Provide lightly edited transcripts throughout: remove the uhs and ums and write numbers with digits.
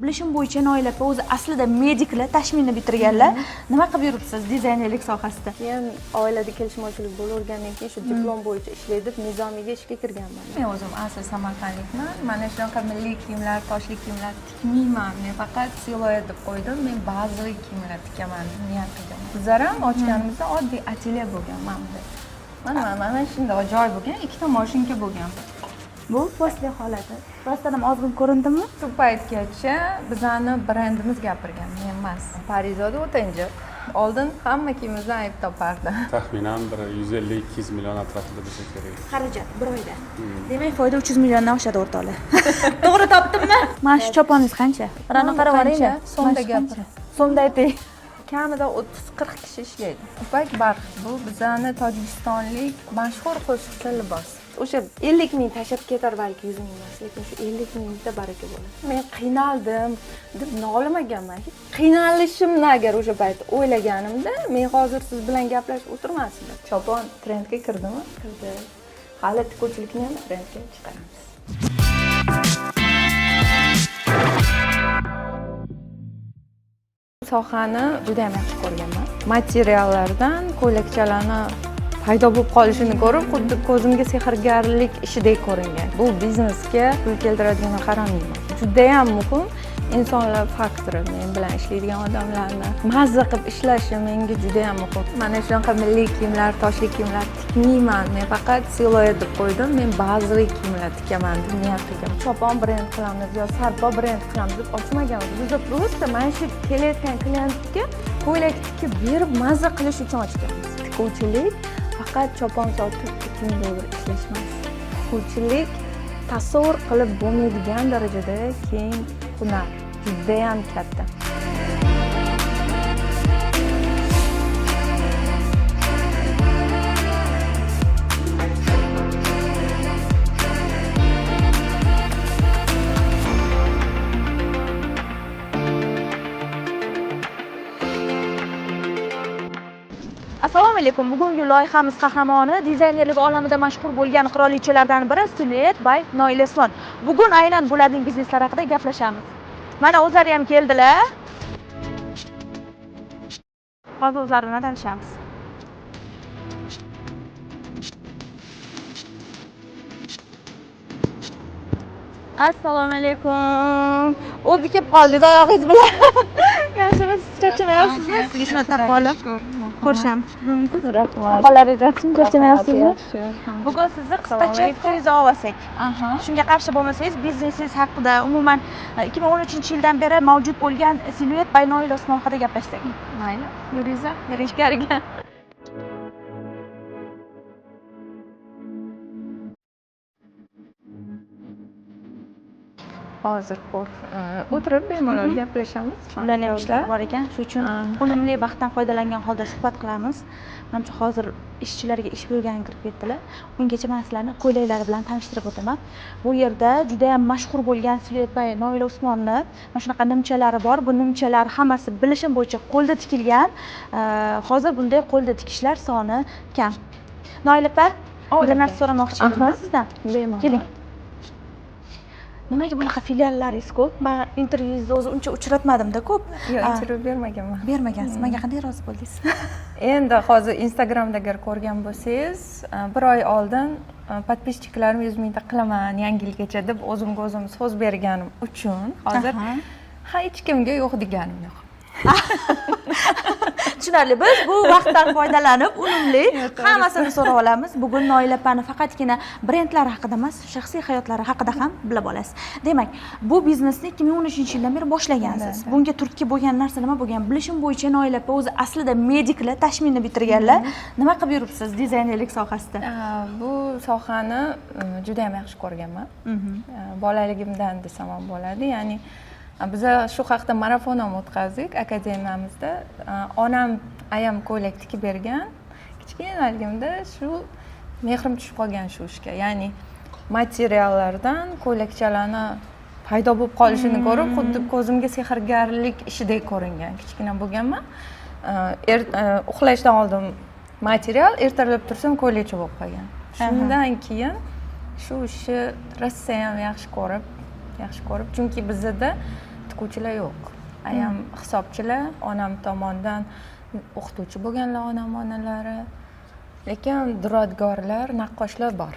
bilishim bo'yicha Noila opa o'zi aslida mediklar, tashminni bitirganlar. Nima qilib yuribsiz dizaynerlik sohasida? Men oilada kelishmovchilik bo'lavergandan keyin shu diplom bo'yicha ishlaydi, nizomiyga ishga kirganman. Men o'zim asl samarqandlikman. Mana shunaqa milliy kiyimlar, toshli kiyimlar tikmayman. Men faqat siluet deb qo'ydim. Men ba'zi kiyimlar tikaman, niyat qildim. Bizlar ham ochganimizda oddiy atelye bo'lgan mana. Mana shunday ajoyib bo'lgan, ikkita mashinka bo'lgan. Bu posle holati. Rostdan ozg'in ko'rindimi? Shu paytgacha bizani brendimiz gapirgan, men emas. Parizoda o'tinchi. Oldin hamma kiyimimizdan ayb topardi. Taxminan bir 150-200 million atrofida bo'lsa kerak. Xarajat bir oyda. Demak, foyda 300 milliondan oshadi o'rtoqlar. To'g'ri topdimmi? Mana shu choponingiz qancha? Rana qarab oling. So'mda gapir. So'mda ayting. Kamida 30-40 kishi ishlaydi. Ipak Barx bu bizani tojikistonlik mashhur qo'shiqchi libos. O'sha 50 ming tashlab ketar balki 100 ming emas, lekin shu 50 mingda baraka bo'ladi. Men qiynaldim deb nolimaganman. Qiynalishimni agar o'sha payt o'ylaganimda, men hozir siz bilan gaplashib o'tirmasdim. Chopon trendga kirdimi? Kirdi. Hali tikuvchilikni ham trendga chiqaramiz. Sohani juda ham yaxshi ko'rganman. Materiallardan ko'ylakchalarni paydo bo'lib qolishini ko'rib, xuddi ko'zimga sehrgarlik ishidek ko'ringan. Bu biznesga pul keltiradigan qaramayman. Juda ham muhim insonlar faktori. Men bilan ishlaydigan odamlarni mazza qilib ishlashi menga juda ham muhim. Mana shunaqa milliy kiyimlar, toshli kiyimlar tikmayman. Men faqat siluet deb qo'ydim. Men ba'zi kiyimlar tikaman deb niyat qildim. Chopon brend qilamiz yo sarpo brend qilamiz deb ochmaganmiz. Biz просто mana shu kelayotgan klientga ko'ylak tikib berib mazza qilish uchun ochganmiz. Tikuvchilik faqat chopon sotib $2000 ishlashmas. Tikuvchilik tasavvur qilib bo'lmaydigan darajada keng hunar, juda ham katta. Assalomu alaykum. Bugungi loyihamiz qahramoni dizaynerlik olamida mashhur bo'lgan qirolichalardan biri Silhouette by Noila Usmon. Bugun aynan bularning bizneslari haqida gaplashamiz. Mana o'zlari ham keldilar. Hozir o'zlari bilan tanishamiz. Assalomu alaykum. O'zi kelib qoldi oyog'ingiz bilan. Yaxshimisiz? Charchamayapsizmi? Sizga shuni taqib olib ko'rishamiz. Rahmat. Qo'llaringiz yaxshimi? Charchamayapsizmi? Bugun sizni qisqacha fikringizni olsak. Shunga qarshi bo'lmasangiz, biznesingiz haqida, umuman 2013-yildan beri mavjud bo'lgan Silhouette by Noila Usmon haqida gaplashsak. Mayli, yuringlar ichkariga. Hozir o'tirib bemalol gaplashamiz. Ularni ham ishlari bor ekan, shuning uchun unumli vaqtdan foydalangan holda suhbat qilamiz. Menimcha hozir ishchilarga ish bo'lgani kirib ketdilar. Ungacha men sizlarni ko'ylaklari bilan tanishtirib o'taman. Bu yerda juda ham mashhur bo'lgan Silhouette by Noila Usmonni mana shunaqa nimchalari bor. Bu nimchalar hammasi bilishim bo'yicha qo'lda tikilgan. Hozir bunday qo'lda tikishlar soni kam. Noila opa, bir narsa so'ramoqchi edim sizdan. Keling. Nimaga bunaqa filiallaringiz ko'p? Men intervyungizni o'zi uncha uchratmadim-da ko'p. Yo'q, intervyu bermaganman. Bermagansiz. Menga qanday rozi bo'ldingiz? Endi hozir Instagramda agar ko'rgan bo'lsangiz, bir oy oldin podpischiklarim 100 mingta qilaman yangi yilgacha deb o'zimga o'zim so'z berganim uchun hozir hech kimga yo'q deganim yo'q. Tushunarli. Biz bu vaqtdan foydalanib, unumli hammasini so'rab olamiz. Bugun Noila opani faqatgina brendlari haqida emas, shaxsiy hayotlari haqida ham bilib olasiz. Demak, bu biznesni 2013-yildan beri boshlagansiz. Bunga turtki bo'lgan narsa nima bo'lgan? Bilishim bo'yicha Noila opa o'zi aslida mediklar, tashminni bitirganlar. Nima qilib yuribsiz dizaynerlik sohasida? Bu sohani juda ham yaxshi ko'rganman. Bolaligimdan desam ham bo'ladi. Ya'ni biz shu haqda marafon ham o'tkazdik akademiyamizda. Onam ayam ko'ylak tikib bergan. Kichkinaligimda shu mehrim tushib qolgan shu ishga. Ya'ni materiallardan ko'ylakchalarni paydo bo'lib qolishini ko'rib, xuddi ko'zimga sehrgarlik ishidek ko'ringan. Kichkina bo'lganman. Uxlashdan oldin material, ertalab tursam ko'ylakcha bo'lib qolgan. Shundan keyin shu ishni rosa ham yaxshi ko'rib, chunki bizda tikuvchilar yo'q. Ayam hisobchilar, onam tomonidan o'qituvchi bo'lganlar onam onalari. Lekin duradgorlar, naqqoshlar bor.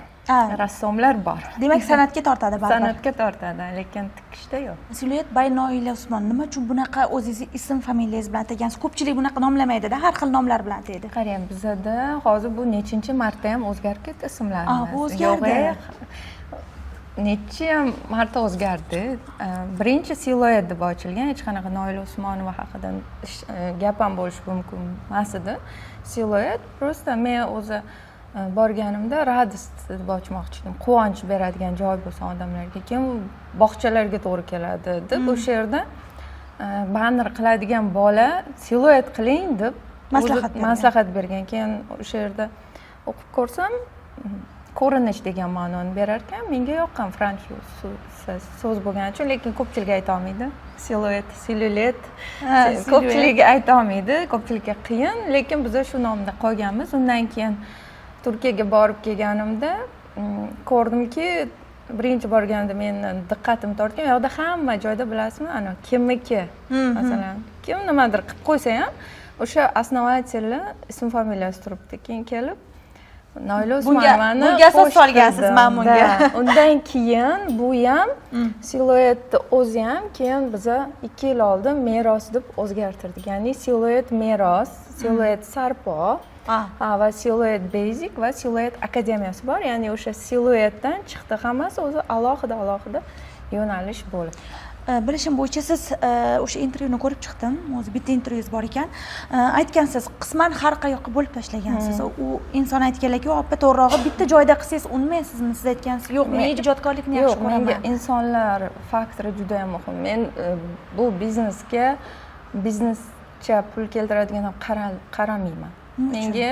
Rassomlar bor. Demak, san'atga tortadi baribir. San'atga tortadi, lekin tikishda yo'q. Siluet by Noila Usmon. Nima uchun bunaqa o'zingizni ism familiyangiz bilan atagansiz? Ko'pchilik bunaqa nomlamaydi-da, har xil nomlar bilan ataydi. Qarang, bizda hozir bu nechinchi marta ham o'zgarib ketdi ismlarimiz. Bu o'zgardi. Necha marta o'zgardi. Birinchi Siluet deb ochilgan, hech qanaqa Noila Usmonova haqida gap ham bo'lishi mumkin emas edi. Siluet просто men o'zi borganimda radist deb ochmoqchi edim. Quvonch beradigan joy bo'lsa odamlarga, keyin bog'chalarga to'g'ri keladi deb o'sha yerda banner qiladigan bola Siluet qiling deb maslahat bergan. Keyin o'sha yerda o'qib ko'rsam ko'rinish degan ma'noni berar ekan. Menga yoqqan fransuz so'z bo'lgani uchun, lekin ko'pchilik ayta olmaydi. Siluet, siluet. Ko'pchilik ayta olmaydi, ko'pchilikka qiyin, lekin biz shu nomda qolganmiz. Undan keyin Turkiyaga borib kelganimda ko'rdimki, birinchi borganimda meni diqqatim tortgan. Bu yoqda hamma joyda bilasizmi, ana kimniki, masalan, kim nimadir qilib qo'ysa ham o'sha основательni ism familiyasi turibdi. Keyin kelib Noila Usmonovani bunga asos solgansiz bunga. Undan keyin bu ham Siluet o'zi ham keyin biza 2 yil oldin meros deb o'zgartirdik. Ya'ni Siluet meros, Siluet sarpo, va Siluet basic va Siluet akademiyasi bor. Ya'ni o'sha Siluetdan chiqdi, hammasi o'zi alohida yo'nalish bo'lib. Bilishim bo'yicha siz o'sha intervyuni ko'rib chiqdim. O'zi bitta intervyungiz bor ekan. Aytgansiz, qisman har qayoqqa bo'lib tashlagansiz. U inson aytganlarki, "Oppa, to'g'rirog'i bitta joyda qilsangiz unmaysizmi?" Siz aytgansiz, "Yo'q, men ijodkorlikni yaxshi ko'raman." Menga insonlar faktori juda ham muhim. Men bu biznescha pul keltiradigan qaramayman. Menga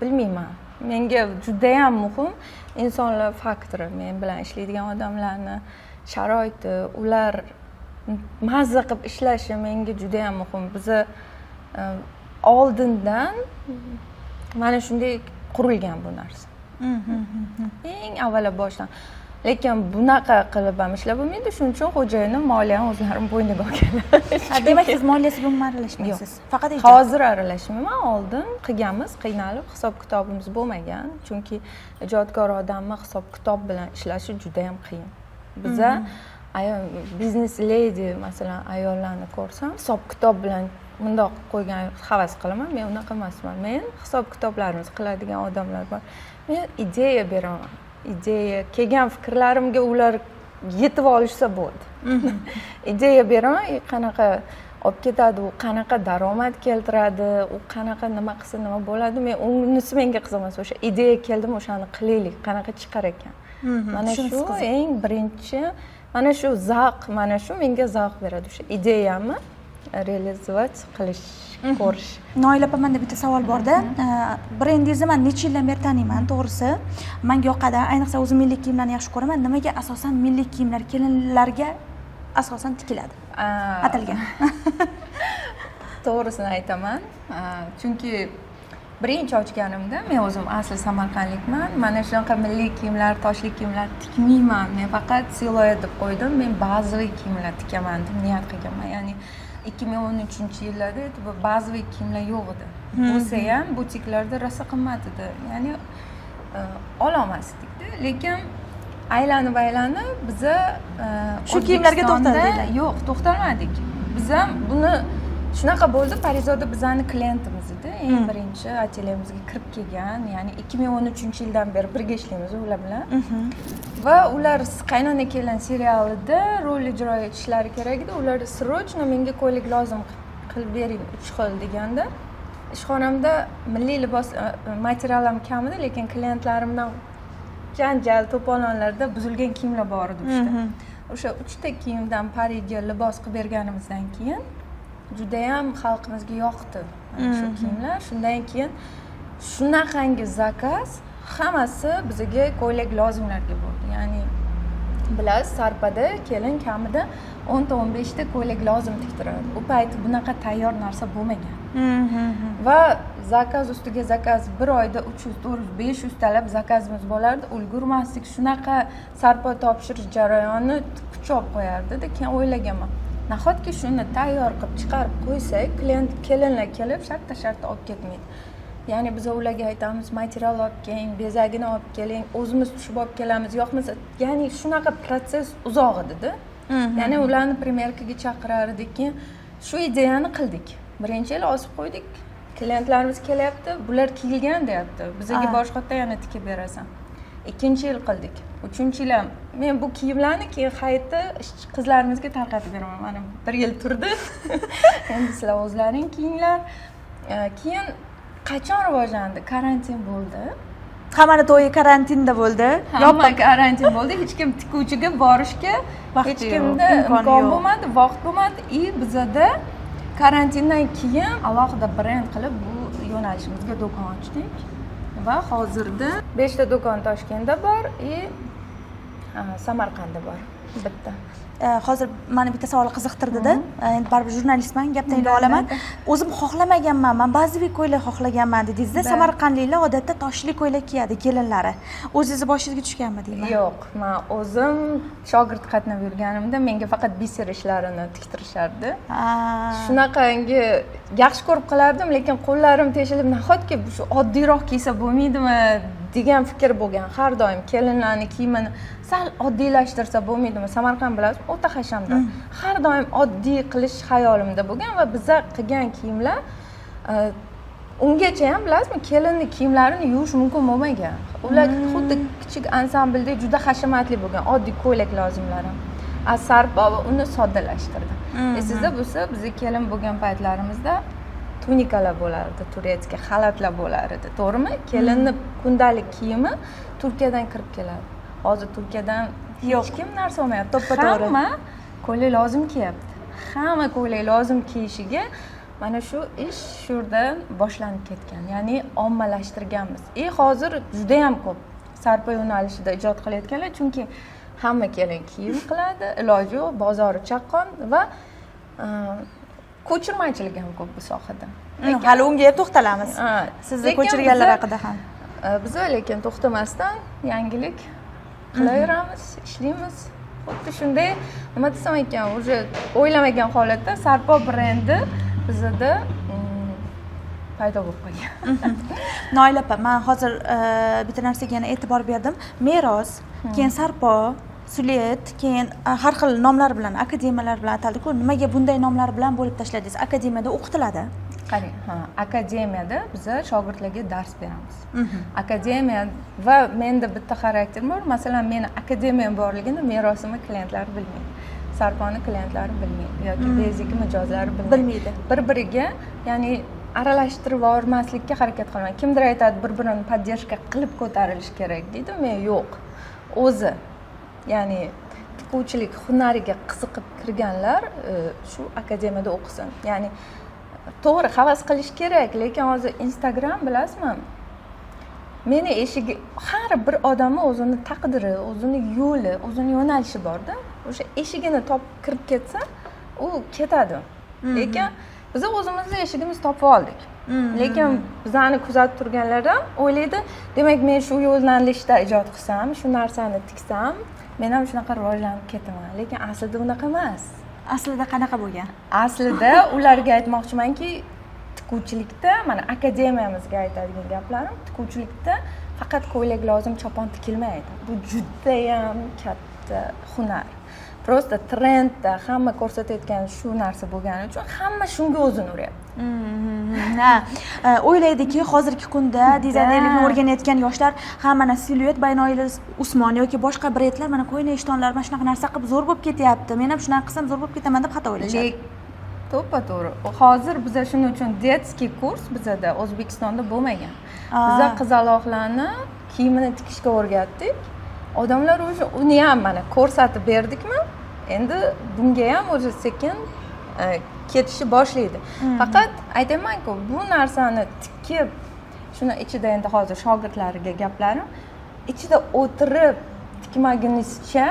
bilmayman. Menga juda ham muhim insonlar faktori. Men bilan ishlaydigan odamlarni sharoiti, ular mazza qilib ishlashi menga juda ham muhim. Biza oldindan mana shunday qurilgan bu narsa. Eng avvalo boshdan. Lekin bunaqa qilib ham ishlab bo'lmaydi. Shuning uchun xo'jayinni moliyani o'zlarim bo'yniga olganlar. Demak, siz moliyasi bilan aralashmaysiz. Faqat ijod. Hozir aralashmayman. Oldin qilganmiz, qiynalib, hisob-kitobimiz bo'lmagan. Chunki ijodkor odamni hisob-kitob bilan ishlashi juda ham qiyin. Biza biznes lady masalan ayollarni ko'rsam, hisob-kitob bilan bundoq qo'ygan havas qilaman. Men unaqa emasman. Men hisob-kitoblarimiz qiladigan odamlar bor. Men ideya beraman. Ideya, kelgan fikrlarimga ular yetib olishsa bo'ldi. Ideya beraman, qanaqa olib ketadi, u qanaqa daromad keltiradi, u qanaqa nima qilsa nima bo'ladi. Men unisi menga qiziq emas. O'sha ideya keldimi, o'shani qilaylik, qanaqa chiqar ekan. Mana shu eng birinchi, mana shu zavq, mana shu menga zavq beradi. O'sha ideyamni realizovat qilish, ko'rish. Noila opa, menda bitta savol bor-da. Brendingizni men necha yildan beri taniyman, to'g'risi. Menga yoqadi, ayniqsa o'zim milliy kiyimlarni yaxshi ko'raman. Nimaga asosan milliy kiyimlar kelinlarga asosan tikiladi? Atalgan. To'g'risini aytaman. Chunki birinchi ochganimda men o'zim asli samarqandlikman. Mana shunaqa milliy kiyimlar, toshli kiyimlar tikmayman. Men faqat siluet deb qo'ydim. Men bazaviy kiyimlar tikaman deb niyat qilganman. Ya'ni 2013-yillarda bu bazaviy kiyimlar yo'q edi. Bo'lsa ham butiklarda rosa qimmat edi. Ya'ni ololmasdik-da. Lekin aylanib biza shu kiyimlarga to'xtaldik. Yo'q, to'xtalmadik. Biz ham buni shunaqa bo'ldi. Parizoda bizani klientimiz edi. Eng birinchi atelyemizga kirib kelgan. Ya'ni 2013-yildan beri birga ishlaymiz ular bilan. Va ular Qaynona kelin serialida rol ijro etishlari kerak edi. Ular srochno menga ko'ylak lozim qilib bering 3 xil deganda, ishxonamda milliy libos materialim kam edi, lekin klientlarimdan janjal, to'polonlarda buzilgan kiyimlar bor edi o'shda. O'sha 3 ta kiyimdan Parijga libos qilib berganimizdan keyin juda ham xalqimizga yoqdi shu kiyimlar. Shundan keyin shunaqangi zakaz hammasi bizga ko'ylak lozimlarga bo'ldi. Ya'ni bilasiz, sarpada kelin kamida 10 ta 15 ta ko'ylak lozim tiktiradi. U payt bunaqa tayyor narsa bo'lmagan. Va zakaz ustiga zakaz, bir oyda 300, 400, 500 talab zakazimiz bo'lardi. Ulgurmasdik. Shunaqa sarpo topshirish jarayoni pichoq qo'yardi-da. Keyin o'ylaganman, nahotki shuni tayyor qilib chiqarib qo'ysak kelinlar kelib shartta shartta olib ketmaydi. Ya'ni biz ularga aytamiz material olib keling, bezagini olib keling, o'zimiz tushib olib kelamiz, yo'qmasa ya'ni shunaqa protsess uzoq edi-da. Ya'ni ularni primerkaga chaqirar edik, keyin shu ideyani qildik. Birinchi yil osib qo'ydik. Klientlarimiz kelyapti, bular kiyilgan deyapti. Bizga boshqatda yana tikib berasan. Ikkinchi yil qildik. Uchinchi yil ham men bu kiyimlarni keyin hayitda qizlarimizga tarqatib beraman. Mana 1 yil turdi. Endi sizlar o'zlaring kiyinglar. Keyin qachon rivojlandi? Karantin bo'ldi. Hammani to'yi karantinda bo'ldi. Hamma karantin bo'ldi. Hech kim tikuvchiga borishga hech kimda imkon bo'lmadi, vaqt bo'lmadi. Bizada karantindan keyin alohida brend qilib bu yo'nalishimizga do'kon ochdik. Va hozirda 5 ta do'kon Toshkentda bor, Samarqandda bor. Bitta. Hozir mani bitta savol qiziqtirdida. Endi baribir jurnalistman, gap tayinlay olaman. O'zim xohlamaganman, men baziviy ko'ylak xohlaganman dedingiz-da. Samarqandliklar odatda toshli ko'ylak kiyadi kelinlari. O'zingizni boshingizga tushganmi deyman? Yo'q, men o'zim shogird qatnab yurganimda menga faqat biser ishlarini tiktirishardi. Shunaqangi yaxshi ko'rib qolardim, lekin qo'llarim teshilib, nahotki shu oddiyroq kiysa bo'lmaydimi degan fikr bo'lgan. Har doim kelinlarning kiyimini sal oddiylashtirsa bo'lmaydimi? Samarqand bilasiz, o'ta hashamda. Har doim oddiy qilish xayolimda bo'lgan va bizlar qilgan kiyimlar ungacha ham bilasizmi, kelinning kiyimlarini yuvish mumkin bo'lmagan. Ular xuddi kichik ansambldek juda hashamatli bo'lgan, oddiy ko'ylak lozimlari. Sarpo va uni soddalashtirdi. Esingizda bo'lsa, bizga kelin bo'lgan paytlarimizda tunikalar bo'lardi, turetska xalatlar bo'lar edi, to'g'rimi? Kelinning kundalik kiyimi Turkiyadan kirib keladi. Hozir Turkiyadan hech kim narsa olmayapti, to'ppa-to'g'ri. Hamma ko'ylak lozim kiyapti. Hamma ko'ylak lozim kiyishiga mana shu ish shurdan boshlanib ketgan. Ya'ni ommalashtirganmiz. Hozir juda ham ko'p sarpo yo'nalishida ijod qilayotganlar, chunki hamma kelin kiyim qiladi, iloji yo'q, bozori chaqqon va ko'chirmachilik ham ko'p bu sohada. Hali unga ham to'xtalamiz. Sizni ko'chirganlar haqida ham. Biz lekin to'xtamasdan yangilik qilaveramiz, ishlaymiz. Xuddi shunday, nima desam ekan, уже o'ylamagan holatda Sarpo brendi bizda paydo bo'lib qolgan. Noila opa, men hozir bitta narsaga yana e'tibor berdim. Meros, keyin Sarpo, Sulet, keyin har xil nomlar bilan, akademiyalar bilan ataldi-ku. Nimaga bunday nomlar bilan bo'lib tashladingiz? Akademiyada o'qitiladi. Qarang, akademiyada biz shogirdlarga dars beramiz. Akademiya va menda bitta xarakter bor. Masalan, meni akademiyam borligini merosimni klientlari bilmaydi. Sarponi klientlari bilmaydi yoki beziki mijozlari bilmaydi. Bir-biriga, ya'ni aralashtirib yubormaslikka harakat qilaman. Kimdir aytadi, bir-birini podдержка qilib ko'tarilish kerak deydi. Men yo'q. O'zi, ya'ni tikuvchilik hunariga qiziqib kirganlar shu akademiyada o'qisin. Ya'ni to'g'ri havas qilish kerak, lekin hozir Instagram bilasizmi? Meni eshigi har bir odamning o'zini taqdiri, o'zini yo'li, o'zini yo'nalishi bor-da. O'sha eshigini topib kirib ketsa, u ketadi. Lekin biz o'zimizning eshigimizni topib oldik. Lekin bizani kuzatib turganlar ham o'ylaydi, demak men shu yo'nalishda ijod qilsam, shu narsani tiksam, men ham shunaqa rivojlanib ketaman. Lekin aslida unaqa emas. Aslida qanaqa bo'lgan? Aslida ularga aytmoqchimanki, tikuvchilikda, mana akademiyamizga aytadigan gaplarim, tikuvchilikda faqat ko'ylak lozim, chopon tikilmaydi. Bu juda ham katta hunar. Prosta trendda hamma ko'rsatayotgan shu narsa bo'lgani uchun hamma shunga o'zini uryapti. O'ylaydiki, hozirgi kunda dizaynerlikni o'rganayotgan yoshlar hammani siluet Baynoila Usmon yoki boshqa brendlar mana qo'yni ishtonlar mana shunaqa narsa qilib zo'r bo'lib ketyapti. Men ham shunaqa qilsam zo'r bo'lib ketaman deb xato o'ylashadi. To'ppa-to'g'ri. Hozir biz shuning uchun detskiy kurs bizda O'zbekistonda bo'lmagan. Biz qizaloqlarni kiyimini tikishga o'rgatdik. Odamlar o'sha uni ham mana ko'rsatib berdikmi? Endi bunga ham o'sha sekin ketishni boshlaydi. Faqat aytaman-ku, bu narsani tikib, shuni ichida endi hozir shogirdlariga gaplarim, ichida o'tirib tikmagunizcha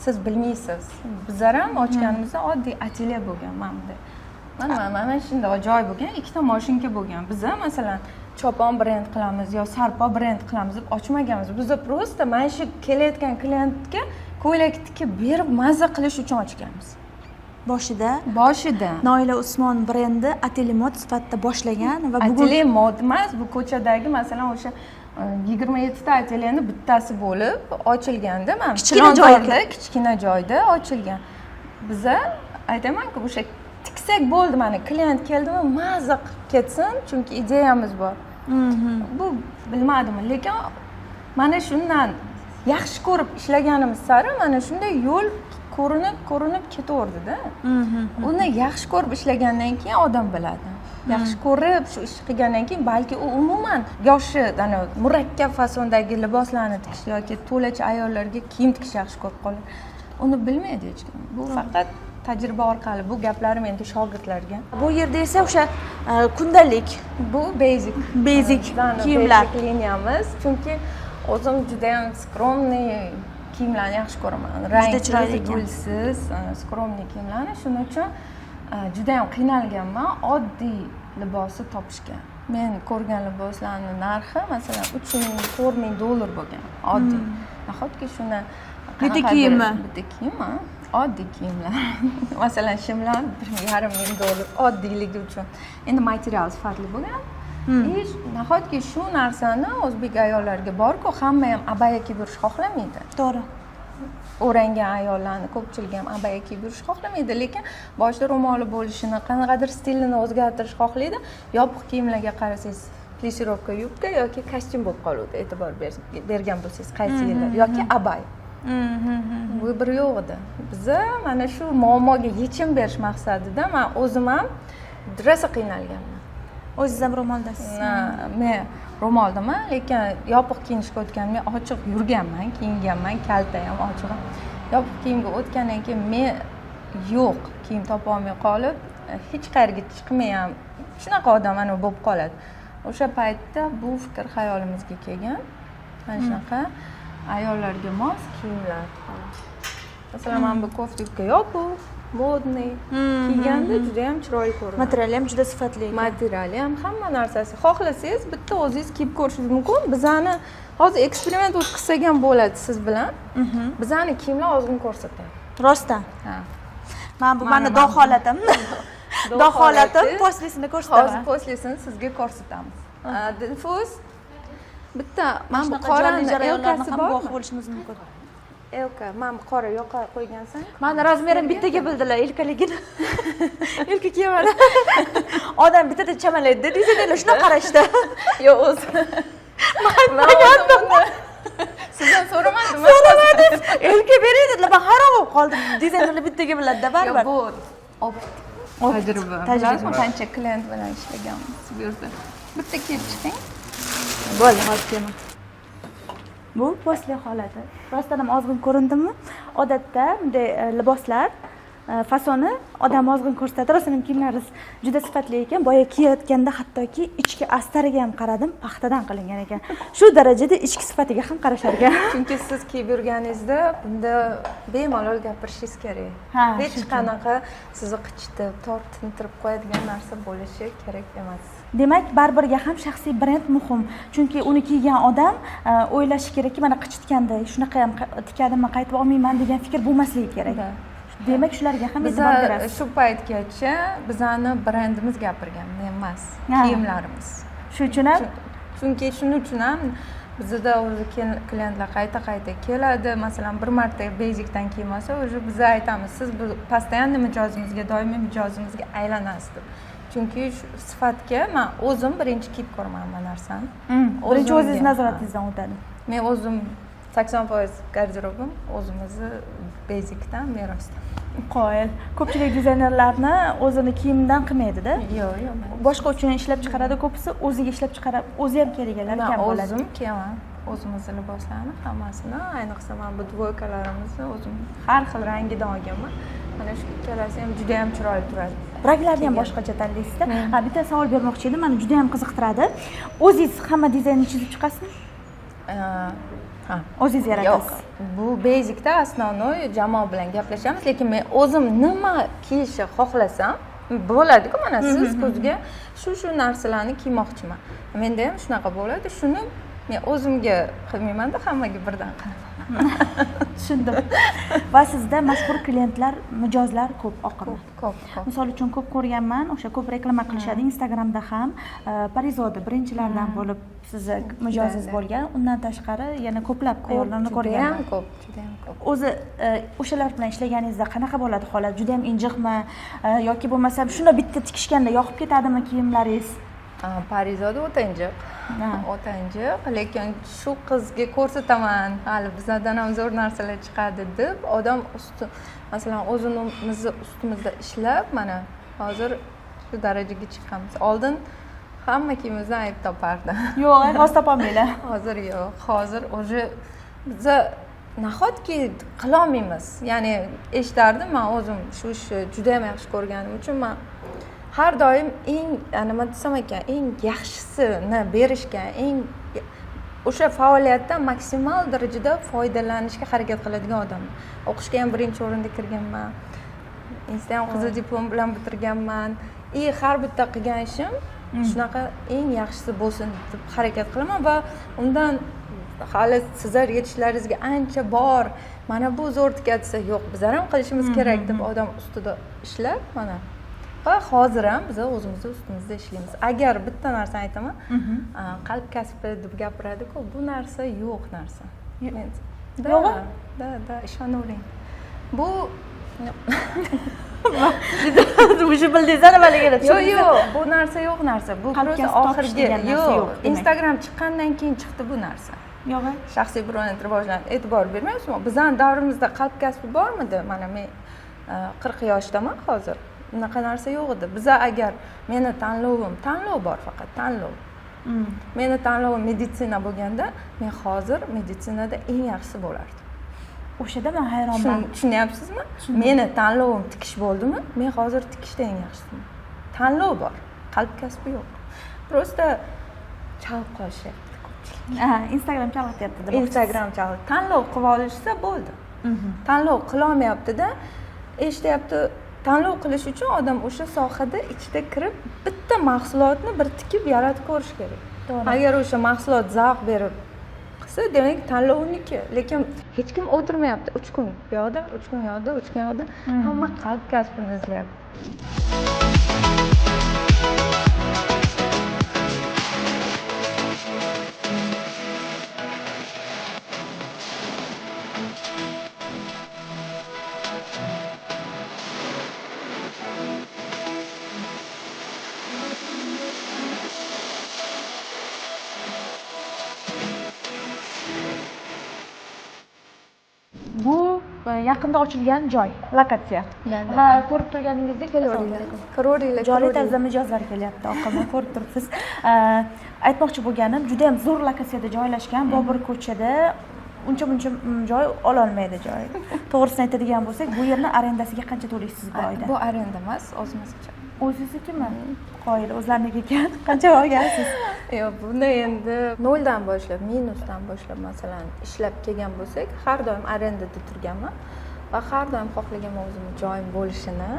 siz bilmaysiz. Bizlar ham ochganimizda oddiy atelye bo'lgan mana. Mana shunday ajoyib bo'lgan, ikkita mashinka bo'lgan. Biz ham masalan chopon brend qilamiz yo sarpo brend qilamiz deb ochmaganmiz. Biz prosta mana shu kelayotgan klientga ko'ylak tikib berib mazza qilish uchun ochganmiz. boshida Noila Usmon brendi Atelier Mod sifatida boshlagan va bugun Atelier Mod emas, bu ko'chadagi masalan o'sha 27 ta atelyeni bittasi bo'lib ochilganda, mana kichkina joyda ochilgan. Biza aytaman-ku, o'sha tiksak bo'ldi, mana klient keldimi, maza qilib ketsin, chunki ideyamiz bor. Bu bilmadim, lekin mana shundan yaxshi ko'rib ishlaganimiz sari mana shunday yo'l ko'rinib ketaverdi-da. Uni yaxshi ko'rib ishlagandan keyin odam biladi. Yaxshi ko'rib shu ish qilgandan keyin balki u umuman yoshi murakkab fasondagi liboslarni tikish yoki to'lachi ayollarga kiyim tikish yaxshi ko'rib qoladi. Uni bilmaydi hech kim. Bu faqat tajriba orqali. Bu gaplarim endi shogirdlarga. Bu yerda esa o'sha kundalik, bu basic kiyimlar liniyamiz. Chunki o'zim juda ham skromniy kiyimlarni yaxshi ko'raman. Rangi chiroyli, gulsiz, skromniy kiyimlarni. Shuning uchun juda ham qiynalganman oddiy libosni topishga. Men ko'rgan liboslarning narxi masalan 3000-4000 dollar bo'lgan. Oddiy. Nahotki shuni bitta kiyimmi? Bitta kiyim, oddiy kiyimlar. Masalan, shimlar 1500 dollar oddiyligi uchun. Endi material sifatli bo'lgan. Nahotki shu narsani o'zbek ayollariga borku, hamma ham abaya kiyib yurish xohlamaydi. To'g'ri. O'rangan ayollarni ko'pchilik ham abaya kiyib yurish xohlamaydi, lekin boshida ro'moli bo'lishini, qanaqadir stilini o'zgartirish xohlaydi. Yopiq kiyimlarga qarasangiz, plesirovka yubka yoki kostyum bo'lib qoladi. E'tibor bergan bo'lsangiz, qaysi yillar yoki abaya. Bu bir yo'q edi. Biza mana shu muammoga yechim berish maqsadida men o'zim ham rosa qiynalganman. O'zingiz ham ro'moldasiz? Men ro'moldaman, lekin yopiq kiyinishga o'tgan, men ochiq yurganman, kiyinganman, kalta ham ochiq. Yopiq kiyimga o'tgandan keyin men yo'q kiyim topa olmay qolib, hech qayerga chiqmay ham shunaqa odam ana bo'lib qoladi. O'sha paytda bu fikr xayolimizga kelgan. Mana shunaqa ayollarga mos kiyimlar. Masalan, men bu koftika yopiq, modniy kiyganda juda ham chiroyli ko'rinadi. Materiali ham juda sifatli. Materiali ham hamma narsasi. Xohlasangiz bitta o'zingiz kiyib ko'rishingiz mumkin. Bizani hozir eksperiment o'tkazsak ham bo'ladi siz bilan. Bizani kiyimlar ozg'in ko'rsatadi. Rostdan. Ha. Mana do'q holatim. Do'q holatim poslisini ko'rsataman. Hozir poslisini sizga ko'rsatamiz. Dilfuz bitta mana bu qorani elkasi bormi? Bo'lishimiz mumkin. Elka, mana bu qora yoqa qo'ygansan. Mani razmerim bittaga bildilar, elkaligini. Elka kiyamadi. Odam bittada chamalaydi, dizaynerlar shuna qarashdi. Yo'q, o'zi. Sizdan so'ramadimmi? So'ramadim. Elka beray dedilar, men hayron bo'lib qoldim. Dizaynerlar bittaga biladi-da, baribir. Bu tajriba. Tajriba qancha klient bilan ishlaganmiz bu yerda. Bitta kiyib chiqing. Bo'ldi, hozir kiyaman. Bu posli holati. Rostdan ham ozg'in ko'rindimi? Odatda bunday liboslar fasoni odam ozg'in ko'rsatadi. Rostdan ham kiyimlaringiz juda sifatli ekan. Boya kiyayotganda hattoki ichki astariga ham qaradim, paxtadan qilingan ekan. Shu darajada ichki sifatiga ham qarashar ekan. Chunki siz kiyib yurganingizda bunda bemalol gapirishingiz kerak. Hech qanaqa sizni qichitib, tortintirib qo'yadigan narsa bo'lishi kerak emas. Demak, baribirga ham shaxsiy brend muhim. Chunki uni kiygan odam o'ylashi kerakki, mana qichitganda shunaqa ham tikadimmi, qaytib olmayman degan fikr bo'lmasligi kerak. Demak, shularga ham e'tibor berasiz. Shu paytgacha bizani brendimiz gapirgan, men emas, kiyimlarimiz. Shu uchun ham chunki shuning uchun ham bizda o'zi klientlar qayta keladi. Masalan, bir marta basicdan kiymasa, o'zi biz aytamiz, siz bu постоянный mijozimizga, doimiy mijozimizga aylanasiz deb. Chunki sifatga men o'zim birinchi kiyib ko'raman bu narsani. Birinchi o'zingiz nazoratingizdan o'tadi. Men o'zim 80% garderobim o'zimizni basicdan, merosdan. Qoyil. Ko'pchilik dizaynerlarni o'zini kiyimidan qilmaydi-da. Yo'q. Boshqa uchun ishlab chiqaradi, ko'pisi o'ziga ishlab chiqarib, o'zi ham kelganlar kam bo'ladi. O'zim kiyaman. O'zimizni liboslarni hammasini, ayniqsa men bu dvoykalarimizni o'zim har xil rangidan olganman. Mana shu ikkalasi ham juda ham chiroyli turadi. Ranglarni ham boshqacha tanlaysizda. Bitta savol bermoqchi edim, meni juda ham qiziqtiradi. O'zingiz hamma dizaynni chizib chiqasizmi? Ha, o'zingiz yaratasiz. Bu basicda основной jamoa bilan gaplashamiz, lekin men o'zim nima kiyishni xohlasam bo'ladi-ku, mana siz ko'zga shu narsalarni kiymoqchiman. Menda ham shunaqa bo'ladi. Shuni men o'zimga qilmayman-da, hammaga birdan qilaman. Tushundim. Va sizda mashhur klientlar, mijozlar ko'p oqimi. Ko'p. Misol uchun ko'p ko'rganman, o'sha ko'p reklama qilishadi Instagramda ham. Parizodi birinchilardan bo'lib sizni mijozingiz bo'lgan. Undan tashqari yana ko'plab ayollarni ko'rganman. Juda ham ko'p. O'zi o'shalar bilan ishlaganingizda qanaqa bo'ladi holat? Juda ham injiqmi yoki bo'lmasam shuni bitta tikishganda yoqib ketadimi kiyimlaringiz? Parizodi o'ta injiq. O'ta injiq, lekin shu qizga ko'rsataman, hali bizdan ham zo'r narsalar chiqadi deb odam masalan o'zimizni ustimizda ishlab, mana hozir shu darajaga chiqqanmiz. Oldin hamma kiyimimizdan ayb topardi. Yo'q, hozir topolmaylar. Hozir yo'q. Hozir o'zi biza nahotki qila olmaymiz. Ya'ni eshitardim, men o'zim shu ishni juda ham yaxshi ko'rganim uchun men har doim nima desam ekan, eng yaxshisini berishga, o'sha faoliyatdan maksimal darajada foydalanishga harakat qiladigan odamman. O'qishga ham birinchi o'rinda kirganman. Insta ham qizil diplom bilan bitirganman. Har bitta qilgan ishim shunaqa eng yaxshisi bo'lsin deb harakat qilaman va undan hali sizlar yetishlaringizga ancha bor. Mana bu zo'r tikka desa, yo'q, bizlar ham qilishimiz kerak deb odam ustida ishlab, mana va hozir ham biz o'zimizni ustimizda ishlaymiz. Agar bitta narsani aytaman, qalb kasbi deb gapiradi-ku, bu narsa yo'q narsa. Yo'q? Da, ishonavering. Bu O'sha bildingizlar nimaligini yo'q, bu narsa yo'q narsa. Bu просто oxirgi yo'q. Instagram chiqqandan keyin chiqdi bu narsa. Yo'q. Shaxsiy brend rivojlanadi. E'tibor bermaysizmi? Bizning davrimizda qalb kasbi bormidi? Mana men 40 yoshdaman hozir. Unaqa narsa yo'q edi. Biza agar meni tanlov bor faqat, tanlov. Meni tanlovim meditsina bo'lganda, men hozir meditsinada eng yaxshisi bo'lardim. O'shada men hayronman. Tushunyapsizmi? Meni tanlovim tikish bo'ldimi? Men hozir tikishda eng yaxshisiman. Tanlov bor, qalb kasbi yo'q. Просто chalib qolishyapti ko'pchilik. Instagram chalg'ityapti deb. Instagram chalg'it. Tanlov qilib olishsa bo'ldi. Tanlov qila olmayapti-da, eshityapti. Tanlov qilish uchun odam o'sha sohada ichida kirib bitta mahsulotni bir tikib yaratib ko'rish kerak. Agar o'sha mahsulot zavq berib qilsa, demak tanlov uniki. Lekin hech kim o'tirmayapti. 3 kun bu yoqda, 3 kun yoqda, 3 kun yoqda. Hamma qalb kasbini izlayapti. Bu yaqinda ochilgan joy, lokatsiya. Va ko'rib turganingizdek Kiraveringlar. Joriy tarzda mijozlar kelyapti, oqimni ko'rib turibsiz. Aytmoqchi bo'lganim, juda ham zo'r lokatsiyada joylashgan, Bobur ko'chada uncha joy ololmaydi joy. To'g'risini aytadigan bo'lsak, bu yerni arendasiga qancha to'laysiz bu oyda? Bu arenda emas, o'zimizcha. O'zingiznikimi? Qoyil, o'zlariniki ekan. Qancha olgansiz? Yo'q, buni endi noldan boshlab, minusdan boshlab masalan ishlab kelgan bo'lsak, har doim arendada turganman va har doim xohlaganman o'zimning joyim bo'lishini.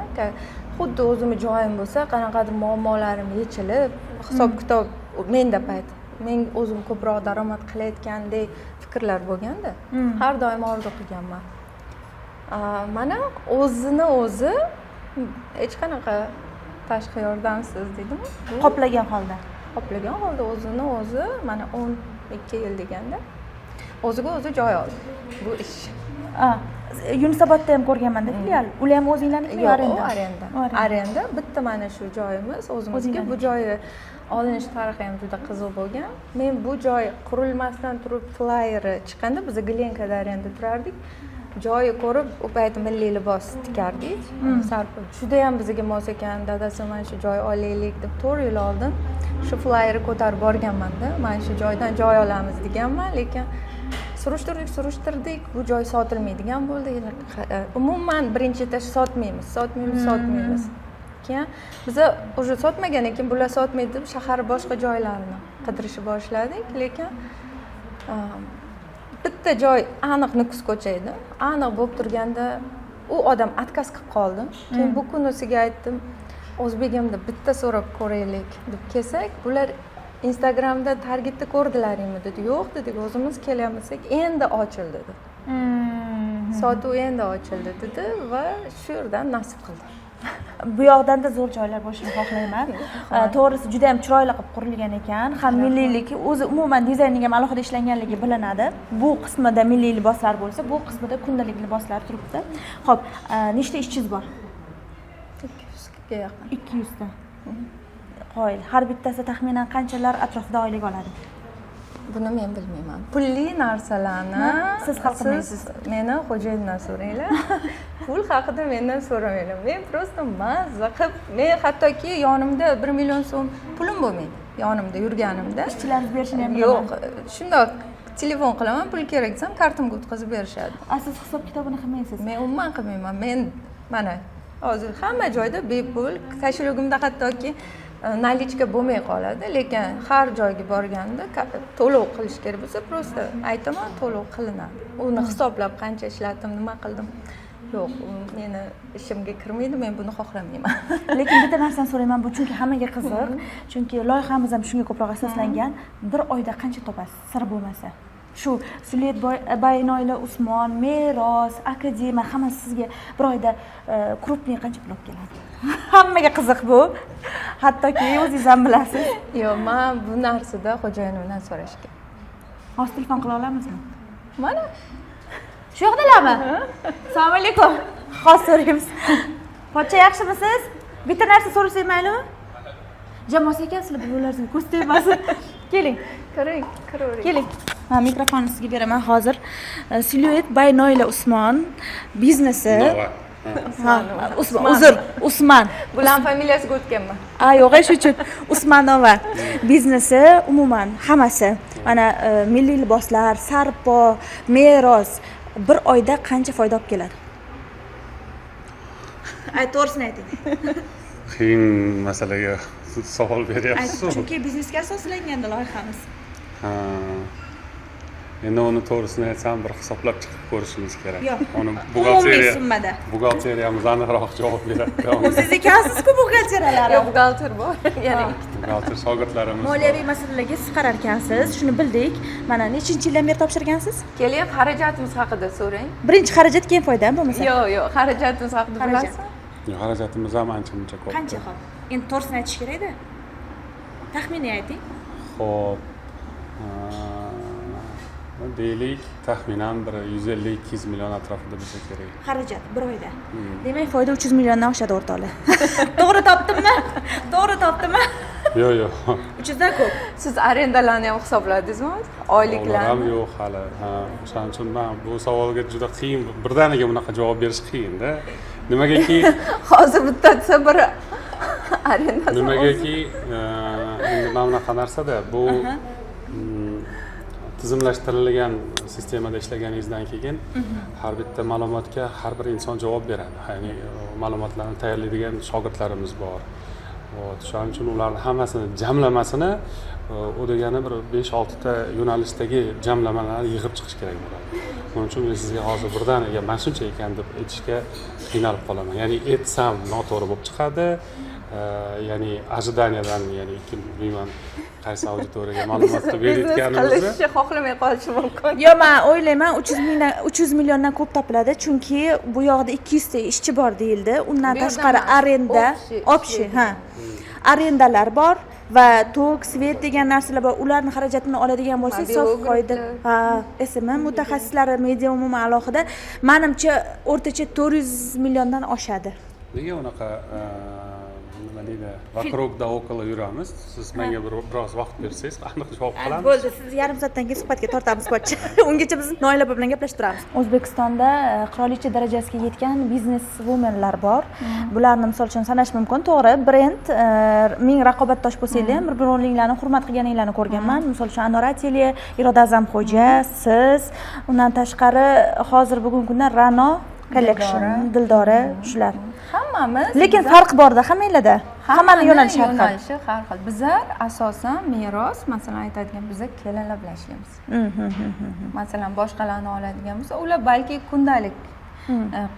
Xuddi o'zimning joyim bo'lsa, qanaqadir muammolarim yechilib, hisob-kitob menda payt men o'zim ko'proq daromad qilayotgandek fikrlar bo'lganda, har doim orzu qilganman. Mana o'zini o'zi hech qanaqa tashqi yordamsiz deydimi? Qoplagan holda. Qoplagan holda o'zini o'zi mana 12 yil deganda o'ziga o'zi joy oldi. Bu ish. Yunusobodda ham ko'rganman-da filial. Ular ham o'zinglarniki yo arenda? Arenda. Bitta mana shu joyimiz o'zimizga. Bu joyni olinish tarixi ham juda qiziq bo'lgan. Men bu joy qurilmasdan turib flyeri chiqqanda biz Glenkada arenda turardik. Joyi ko'rib, u payt milliy libos tikardik. Juda ham bizga mos ekan, dadasi mana shu joy olaylik deb 4 yil oldin shu flyerni ko'tarib borganman-da. Mana shu joydan joy olamiz deganman, lekin surishtirdik, bu joy sotilmaydigan bo'ldi. Umuman birinchi etash sotmaymiz. Keyin biz o'sha sotmagan ekan, bular sotmaydi deb shahar boshqa joylarni qidirishni boshladik, lekin bitta joy aniq Nukus ko'cha edi. Aniq bo'lib turganda u odam отказ qilib qoldi. Keyin bu kunisiga aytdim, O'zbegimda bitta so'rab ko'raylik deb kelsak, bular Instagramda targetda ko'rdilaringmi dedi. Yo'q dedik, o'zimiz kelyapmiz, endi ochildi dedi. Sotuv endi ochildi dedi va shu yerdan nasib qildi. Bu yoqdan-da zo'r joylar bo'lishini xohlayman. To'g'risi juda ham chiroyli qilib qurilgan ekan. Ham milliylik, o'zi umuman dizayniga ham alohida ishlanganligi bilinadi. Bu qismida milliy liboslar bo'lsa, bu qismida kundalik liboslar turibdi. Xo'p, nechta ishchingiz bor? 200 ga yaqin. 200 ta. Qoyil. Har bittasi taxminan qanchalar atrofida oylik oladi? Buni men bilmayman. Pulli narsalarni siz hal qilmaysiz. Meni xo'jayindan so'ranglar. Pul haqida mendan so'ramanglar. Men просто mazza qilib, men hattoki yonimda 1 million so'm pulim bo'lmaydi. Yonimda yurganimda. Ishchilarni berishini ham yo'q. Shundoq telefon qilaman, pul kerak desam, kartamga o'tkazib berishadi. Siz hisob kitobini qilmaysiz? Men umuman qilmayman. Men mana hozir hamma joyda bepul, kashlogimda hattoki nalichka bo'lmay qoladi, lekin har joyga borganda to'lov qilish kerak bo'lsa, просто aytaman, to'lov qilinadi. Uni hisoblab qancha ishlatdim, nima qildim. Yo'q, meni ishimga kirmaydi, men buni xohlamayman. Lekin bitta narsani so'rayman, bu chunki hammaga qiziq. Chunki loyihamiz ham shunga ko'proq asoslangan. Bir oyda qancha topasiz, sir bo'lmasa? Shu Sulet Baynoila Usmon, Meros, Akademiya hammasi sizga bir oyda krupniy qancha pul olib keladi? Hammaga qiziq bu. Hattoki o'zingiz ham bilasiz. Yo'q, men bu narsada xo'jayinimdan so'rash kerak. Hozir telefon qila olamizmi? Mana shu yoqdalarmi? Assalomu alaykum. Hozir so'raymiz. Pochcha yaxshimisiz? Bitta narsa so'rasak maylimi? Jamoat ekansizlar, birovlarni ko'z tegmasin. Keling. Kiravering. Keling. Ha, mikrofonni sizga beraman hozir. Sulet Baynoila Usmon biznesi. Usman. Bular familiyasiga o'tganman. Yo'q, shu uchun Usmanova biznesi umuman hammasi. Mana milliy liboslar, sarpo, meros bir oyda qancha foyda olib keladi? To'g'risini ayting. Qiyin masalaga savol beryapsiz. Chunki biznesga asoslanganda loyihamiz. Endi uni to'g'risini aytsam, bir hisoblab chiqib ko'rishimiz kerak. Uni summada. buxgalteriyamiz aniqroq javob beradi. Siz ekansizku buxgalteriyalari. Yo'q, buxgalter bor. Yana buxgalter shogirdlarimiz. Moliyaviy masalalarga siz qarar ekansiz. Shuni bildik. Mana nechinchi yildan beri topshirgansiz? Keling, xarajatimiz haqida so'rang. Birinchi xarajat, keyin foyda bo'lmasa? Yo'q, xarajatimiz haqida bilasizmi? Yo'q, xarajatimiz ham ancha-muncha ko'p. Qancha xo'p? Endi to'g'risini aytish kerak-da. Taxminiy ayting. Xo'p. Deylik, taxminan bir 150-200 million atrofida bo'lsa kerak. Xarajat bir oyda. Demak, foyda 300 milliondan oshadi o'rtoqlar. To'g'ri topdimmi? To'g'ri topdimmi? Yo'q. 300 dan ko'p. Siz arendalarni ham hisobladingizmi? Oyliklarni? Ham yo'q hali. O'shaning uchun men bu savolga juda qiyin, birdaniga bunaqa javob berish qiyin-da. Nimagaki hozir bitta desa bir arendasi. Nimagaki endi mana bunaqa narsada bu tizimlashtirilgan sistemada ishlaganingizdan keyin har bitta ma'lumotga har bir inson javob beradi. Ya'ni ma'lumotlarni tayyorlaydigan shogirdlarimiz bor. Shuning uchun ularning hammasini jamlamasini u degani bir 5-6 ta yo'nalishdagi jamlamalarni yig'ib chiqish kerak bo'ladi. Shuning uchun men sizga hozir birdaniga mana shuncha ekan deb aytishga qiynalib qolaman. Ya'ni aytsam noto'g'ri bo'lib chiqadi. Ya'ni ojidaniyadan, ya'ni kim bilmayman qaysi auditoriyaga ma'lumotni berayotganimizni qilishni xohlamay qolishi mumkin. Yo'q, men o'ylayman 300 milliondan ko'p topiladi, chunki bu yoqda 200 ta ishchi bor deyildi. Undan tashqari arenda, общий, arendalar bor va tok, svet degan narsalar bor. Ularni xarajatini oladigan bo'lsak, sof foyda. SM mutaxassislari, media umuman alohida, menimcha o'rtacha 400 milliondan oshadi. Nega unaqa nima deydi, vokruq da okolo yuramiz? Siz menga biroz vaqt bersangiz, aniq javob qilamiz. Bo'ldi, siz yarim soatdan keyin suhbatga tortamiz pochcha. Ungacha biz Noila bilan gaplashib turamiz. O'zbekistonda qirolicha darajasiga yetgan biznes womenlar bor. Bularni misol uchun sanash mumkin, to'g'ri. Brend ming raqobatdosh bo'lsanglar ham bir-biringlarni hurmat qilganinglarni ko'rganman. Misol uchun Anor Atelier, Iroda Azamxo'ja, siz, undan tashqari hozir bugungi kunda Rano Collection, Dildora shular. Hammamiz. Lekin farq bor-da hammanglarda. Hammani yo'nalishi har xil. Bizlar asosan meros, masalan aytadigan bizlar kelinlar bilan ishlaymiz. Masalan, boshqalarni oladigan bo'lsa, ular balki kundalik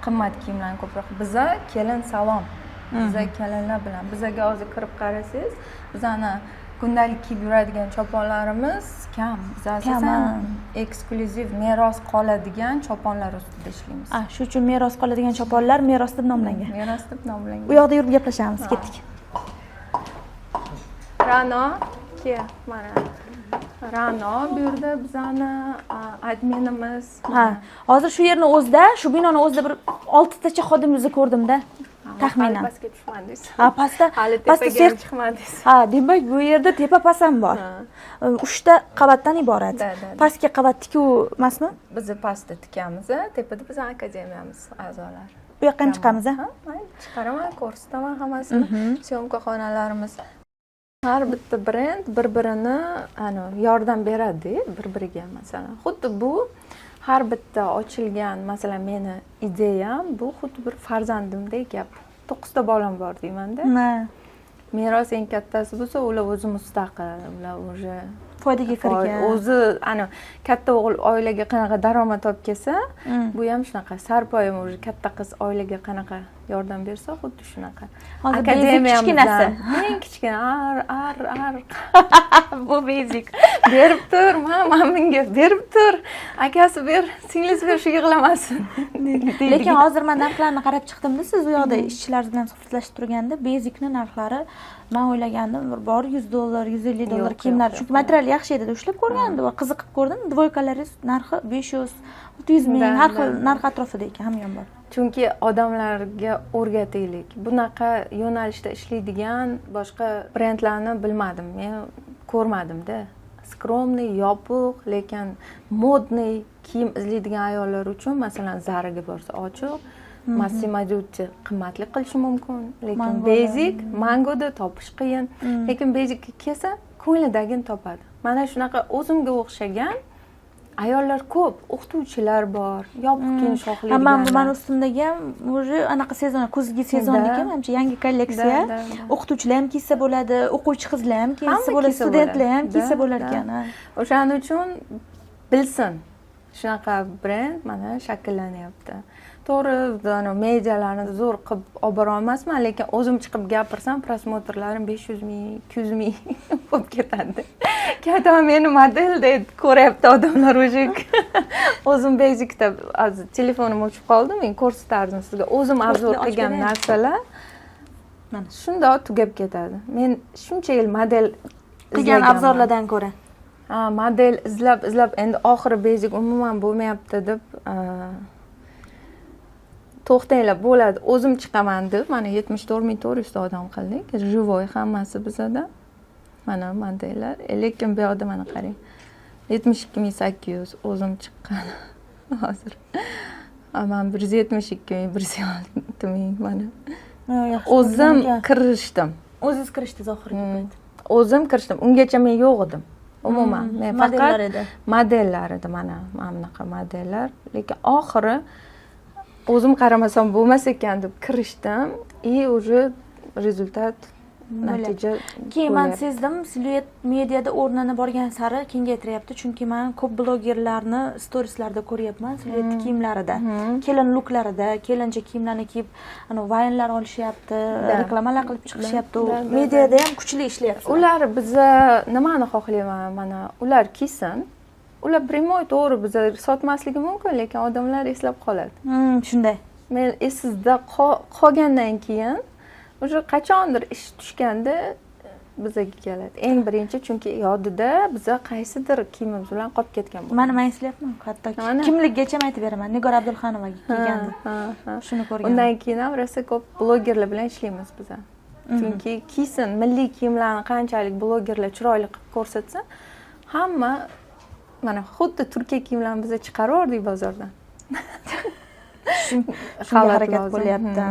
qimmat kiyimlarni ko'proq. Bizlar kelin salon. Bizlar kelinlar bilan. Bizga hozir kirib qarasangiz, bizani kundalik kiyib yuradigan choponlarimiz kam. Biz asosan eksklyuziv meros qoladigan choponlar ustida ishlaymiz. Shu uchun meros qoladigan choponlar meros deb nomlangan. Meros deb nomlangan. U yoqda yurib gaplashamiz, ketdik. Ra'no, mana Ra'no bu yerda bizani adminimiz. Hozir shu yerni o'zida, shu binoni o'zida bir 6 tacha xodimimizni ko'rdimda. Taxminan. Pastga tushmadingiz. Pastda tepaga chiqmadingiz. Demak, bu yerda tepa pas ham bor. 3 ta qavatdan iborat. Pastga qavat tikuv emasmi? Biz pastda tikamiz, tepada bizning akademiyamiz a'zolari. Bu yoqqa ham chiqamiz, Mayli, chiqaraman, ko'rsataman hammasini. Syomka xonalarimiz. Har bitta brend bir-birini yordam beradi, bir-biriga masalan. Xuddi bu har bitta ochilgan, masalan, meni ideyam bu xuddi bir farzandimdek gap. 9 ta bolam bor deyman-da. Meros eng kattasi bo'lsa, ular o'zi mustaqil, ular o'zi foydaga kirgan. O'zi katta o'g'il oilaga qanaqa daromad olib kelsa, bu ham shunaqa. Sarpoyim o'zi katta qiz oilaga qanaqa yordam bersa, xuddi shunaqa. Akademiyamizdan eng kichkina ar bu basic. berib tur, menga berib tur. Akasi ber, singlisi ber, shu yig'lamasin. Lekin hozir men narxlarni qarab chiqdimda, siz u yoqda ishchilar bilan suhbatlashib turganda, basicni narxlari men o'ylagandim, bor $100, $150 kiyimlar. Chunki material yaxshi edi, ushlab ko'rgandim va qiziqib ko'rdim. Dvoykalaringiz narxi 500, 600 ming, har xil narx atrofida ekan, hamyon bor. Chunki odamlarga o'rgataylik. Bunaqa yo'nalishda ishlaydigan boshqa brendlarni bilmadim. Men ko'rmadim-da. Skromniy, yopiq, lekin modniy kiyim izlaydigan ayollar uchun, masalan, Zaraga borsa ochiq, Massimo Dutti qimmatli qilishi mumkin, lekin basic, Mangoda topish qiyin. Lekin basicga kelsa, ko'nglidagini topadi. Mana shunaqa o'zimga o'xshagan ayollar ko'p, o'qituvchilar bor, yopiq kiyinish xohlaydiganlar. Mana ustimdagi ham o'zi anaqa sezon, kuzgi sezonniki, menimcha yangi kolleksiya. O'qituvchilar ham kiysa bo'ladi, o'quvchi qizlar ham kiysa bo'ladi, studentlar ham kiysa bo'lar ekan. O'shaning uchun bilsin. Shunaqa brend mana shakllanyapti. To'g'ri, medialarni zo'r qilib olib bora olmasman, lekin o'zim chiqib gapirsam, prosmotrlarim 500 ming, 200 ming bo'lib ketadi. Katta meni model deb ko'ryapti odamlar o'sha. O'zim basicda telefonim o'chib qoldi, men ko'rsatardim sizga. O'zim obzor qilgan narsalar mana shunda tugab ketadi. Men shuncha yil model qilgan obzorlardan ko'ra. Model izlab endi oxiri basic umuman bo'lmayapti deb to'xtanglar, bo'ladi, o'zim chiqaman deb mana 74,400 ta odam qildik. Живой hammasi bizada. Mana modellar, lekin bu yoqda mana qarang. 72,800 o'zim chiqqan hozir. Men 172,106 ming mana. O'zim kirishdim. O'zingiz kirishdingiz oxirgi payt. O'zim kirishdim. Ungacha men yo'q edim. Umuman, men faqat modellar edi, mana bunaqa modellar, lekin oxiri o'zim qaramasam bo'lmas ekan deb kirishdim. Уже rezultat, natija. Keyin men sezdim, Siluet mediada o'rnini borgan sari kengaytiryapti, chunki men ko'p blogerlarni storieslarda ko'ryapman, Siluet kiyimlarida, kelin luklarida, kelincha kiyimlarni kiyib, vaynlar olishyapti, reklamalar qilib chiqishyapti. Mediada ham kuchli ishlayapti. Ular biza nimani xohlayman, mana ular kiysin. Ular primoy to'g'ri biza sotmasligi mumkin, lekin odamlar eslab qoladi. Shunday. Men esizda qolgandan keyin o'sha qachondir ish tushganda bizaga keladi. Eng birinchi, chunki yodida biza qaysidir kiyimimiz bilan qolib ketgan bo'ladi. Mana men eslayapman, hattoki kimligigacha aytib beraman. Nigor Abdulxanovaga kelganda. Shuni ko'rganman. Undan keyin ham rosa ko'p blogerlar bilan ishlaymiz biza. Chunki kiysin, milliy kiyimlarni qanchalik blogerlar chiroyli qilib ko'rsatsa, hamma mana xuddi Turkiya kiyimlarini biza chiqaraverdik bozordan. Shunga harakat bo'lyapti.